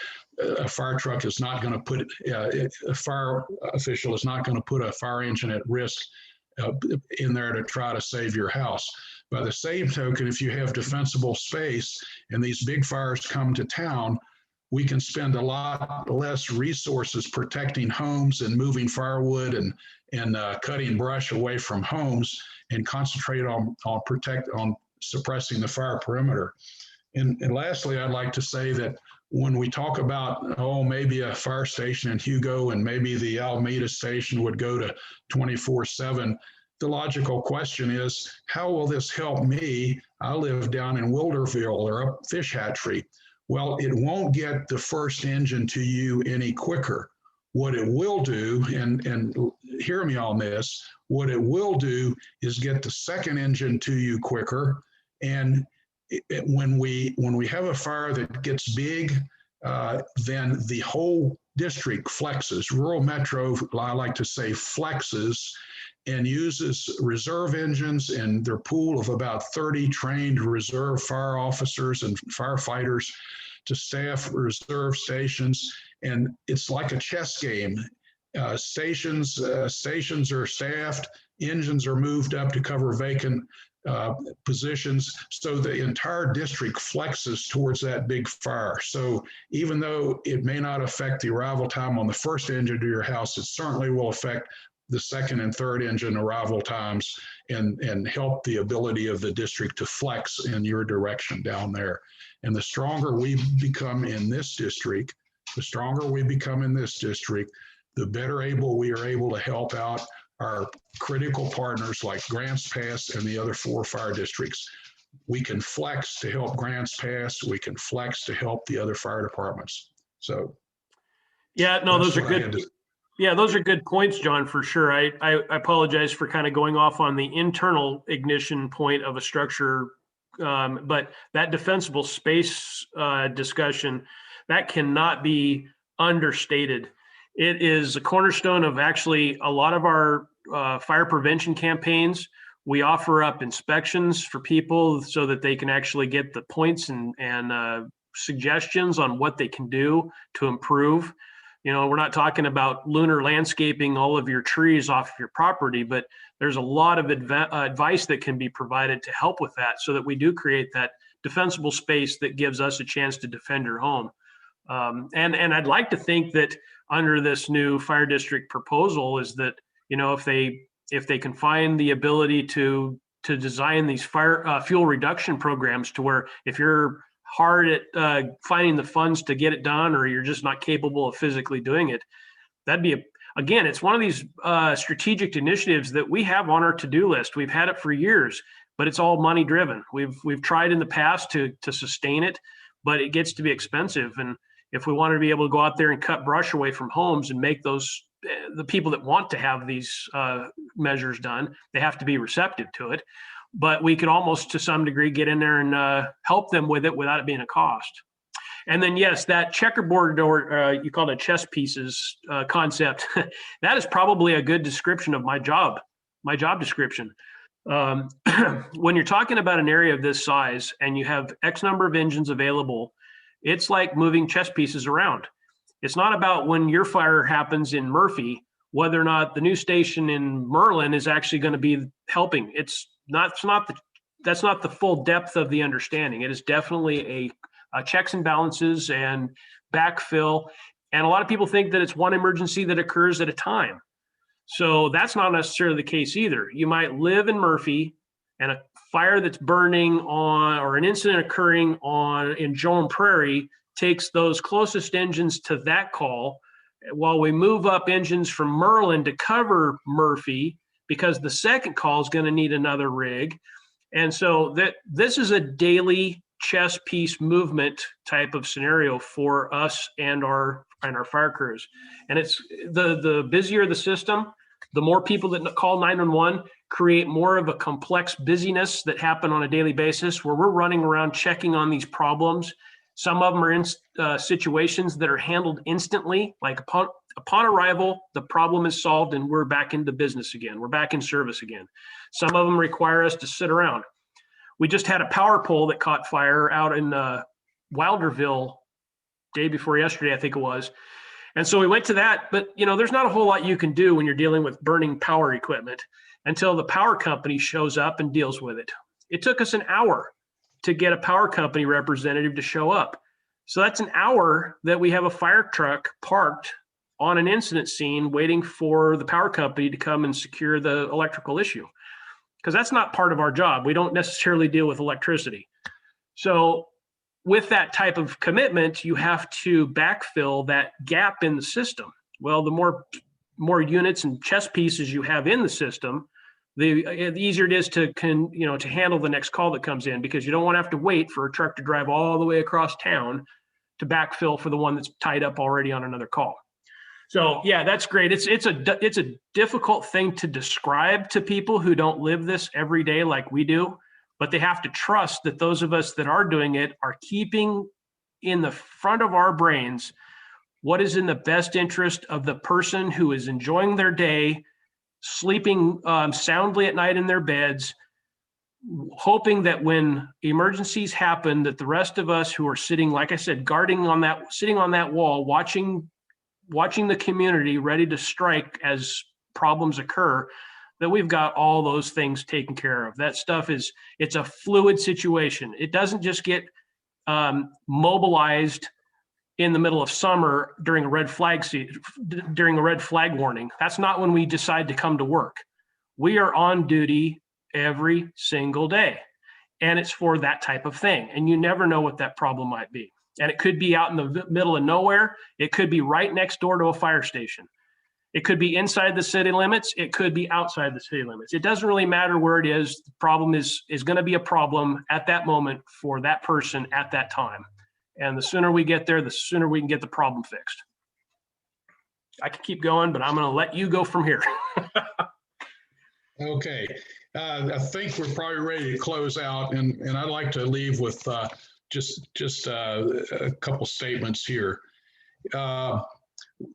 a fire truck is not going to put, a fire official is not going to put a fire engine at risk in there to try to save your house. By the same token, if you have defensible space and these big fires come to town, we can spend a lot less resources protecting homes and moving firewood and cutting brush away from homes and concentrate on suppressing the fire perimeter. And lastly, I'd like to say that when we talk about, maybe a fire station in Hugo and maybe the Alameda station would go to 24/7, the logical question is, how will this help me? I live down in Wilderville or up Fish Hatchery. Well, it won't get the first engine to you any quicker. What it will do, and hear me on this, what it will do is get the second engine to you quicker. And when we have a fire that gets big, then the whole district flexes. Rural Metro, I like to say, flexes and uses reserve engines in their pool of about 30 trained reserve fire officers and firefighters to staff reserve stations. And it's like a chess game. Stations are staffed, engines are moved up to cover vacant positions, so the entire district flexes towards that big fire. So even though it may not affect the arrival time on the first engine to your house, it certainly will affect the second and third engine arrival times and help the ability of the district to flex in your direction down there. And the stronger we become in this district, the better able we are able to help out our critical partners like Grants Pass and the other 4 fire districts. We can flex to help Grants Pass. We can flex to help the other fire departments. So, yeah, no, those are good. Yeah, those are good points, John, for sure. I apologize for kind of going off on the internal ignition point of a structure, but that defensible space discussion, that cannot be understated. It is a cornerstone of actually a lot of our fire prevention campaigns. We offer up inspections for people so that they can actually get the points and suggestions on what they can do to improve. You know, we're not talking about lunar landscaping all of your trees off your property, but there's a lot of advice that can be provided to help with that so that we do create that defensible space that gives us a chance to defend your home. And I'd like to think that under this new fire district proposal is that, you know, if they can find the ability to design these fire fuel reduction programs to where if you're hard at finding the funds to get it done, or you're just not capable of physically doing it, that'd be again, it's one of these strategic initiatives that we have on our to-do list. We've had it for years, but it's all money driven. We've tried in the past to sustain it, but it gets to be expensive. And If we wanted to be able to go out there and cut brush away from homes and make those, the people that want to have these measures done, they have to be receptive to it. But we could almost, to some degree, get in there and help them with it without it being a cost. And then, yes, that checkerboard, or you call it chess pieces concept, that is probably a good description of my job description. When you're talking about an area of this size and you have X number of engines available, it's like moving chess pieces around. It's not about when your fire happens in Murphy, whether or not the new station in Merlin is actually going to be helping. That's not the full depth of the understanding. It is definitely a checks and balances and backfill. And a lot of people think that it's one emergency that occurs at a time. So that's not necessarily the case either. You might live in Murphy and a fire that's burning on, or an incident occurring in Joan Prairie takes those closest engines to that call, while we move up engines from Merlin to cover Murphy, because the second call is going to need another rig. And so this is a daily chess piece movement type of scenario for us and our fire crews. And it's the busier the system, the more people that call 911 create more of a complex busyness that happen on a daily basis, where we're running around checking on these problems. Some of them are in situations that are handled instantly, like upon arrival, the problem is solved and we're back into business again. We're back in service again. Some of them require us to sit around. We just had a power pole that caught fire out in Wilderville day before yesterday, I think it was. And so we went to that, but there's not a whole lot you can do when you're dealing with burning power equipment until the power company shows up and deals with it. It took us an hour to get a power company representative to show up. So that's an hour that we have a fire truck parked on an incident scene waiting for the power company to come and secure the electrical issue, because that's not part of our job. We don't necessarily deal with electricity. So with that type of commitment, you have to backfill that gap in the system. Well, the more units and chess pieces you have in the system, the easier it is to handle the next call that comes in, because you don't want to have to wait for a truck to drive all the way across town to backfill for the one that's tied up already on another call. So yeah, that's great. It's a difficult thing to describe to people who don't live this every day like we do, but they have to trust that those of us that are doing it are keeping in the front of our brains what is in the best interest of the person who is enjoying their day, sleeping soundly at night in their beds, hoping that when emergencies happen, that the rest of us who are sitting, like I said, sitting on that wall, watching the community ready to strike as problems occur, that we've got all those things taken care of. That stuff it's a fluid situation. It doesn't just get mobilized in the middle of summer during a red flag warning. That's not when we decide to come to work. We are on duty every single day, and it's for that type of thing. And you never know what that problem might be. And it could be out in the middle of nowhere. It could be right next door to a fire station. It could be inside the city limits. It could be outside the city limits. It doesn't really matter where it is. The problem is going to be a problem at that moment for that person at that time. And the sooner we get there, the sooner we can get the problem fixed. I could keep going, but I'm going to let you go from here. Okay. I think we're probably ready to close out, and I'd like to leave with just a couple statements here.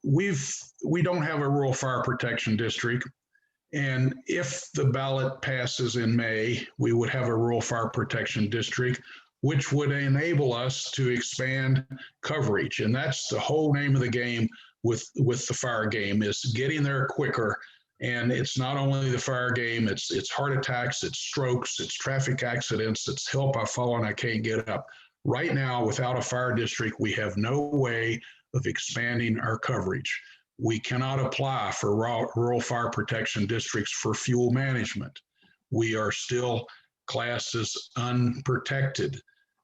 We don't have a rural fire protection district, and if the ballot passes in May, we would have a rural fire protection district, which would enable us to expand coverage. And that's the whole name of the game with the fire game, is getting there quicker. And it's not only the fire game, it's heart attacks, it's strokes, it's traffic accidents, it's help, I've fallen, I can't get up. Right now, without a fire district, we have no way of expanding our coverage. We cannot apply for rural fire protection districts for fuel management. We are still classed as unprotected.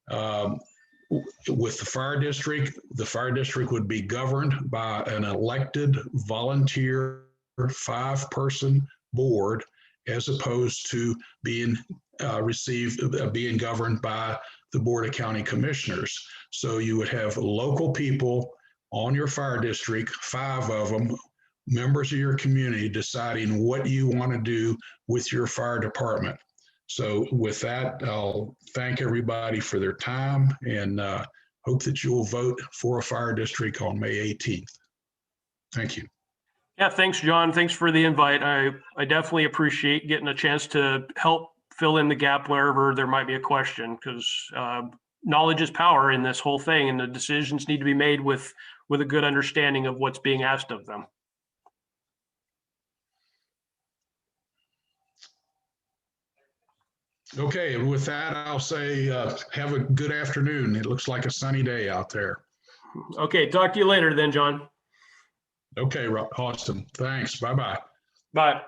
With the fire district would be governed by an elected volunteer 5-person board, as opposed to being governed by the Board of County Commissioners. So you would have local people on your fire district, 5 of them, members of your community, deciding what you want to do with your fire department. So with that, I'll thank everybody for their time and hope that you'll vote for a fire district on May 18th. Thank you. Yeah, thanks, John. Thanks for the invite. I definitely appreciate getting a chance to help fill in the gap wherever there might be a question, because knowledge is power in this whole thing, and the decisions need to be made with a good understanding of what's being asked of them. Okay, and with that, I'll say have a good afternoon. It looks like a sunny day out there. Okay, talk to you later then, John. Okay, awesome. Thanks. Bye-bye. Bye.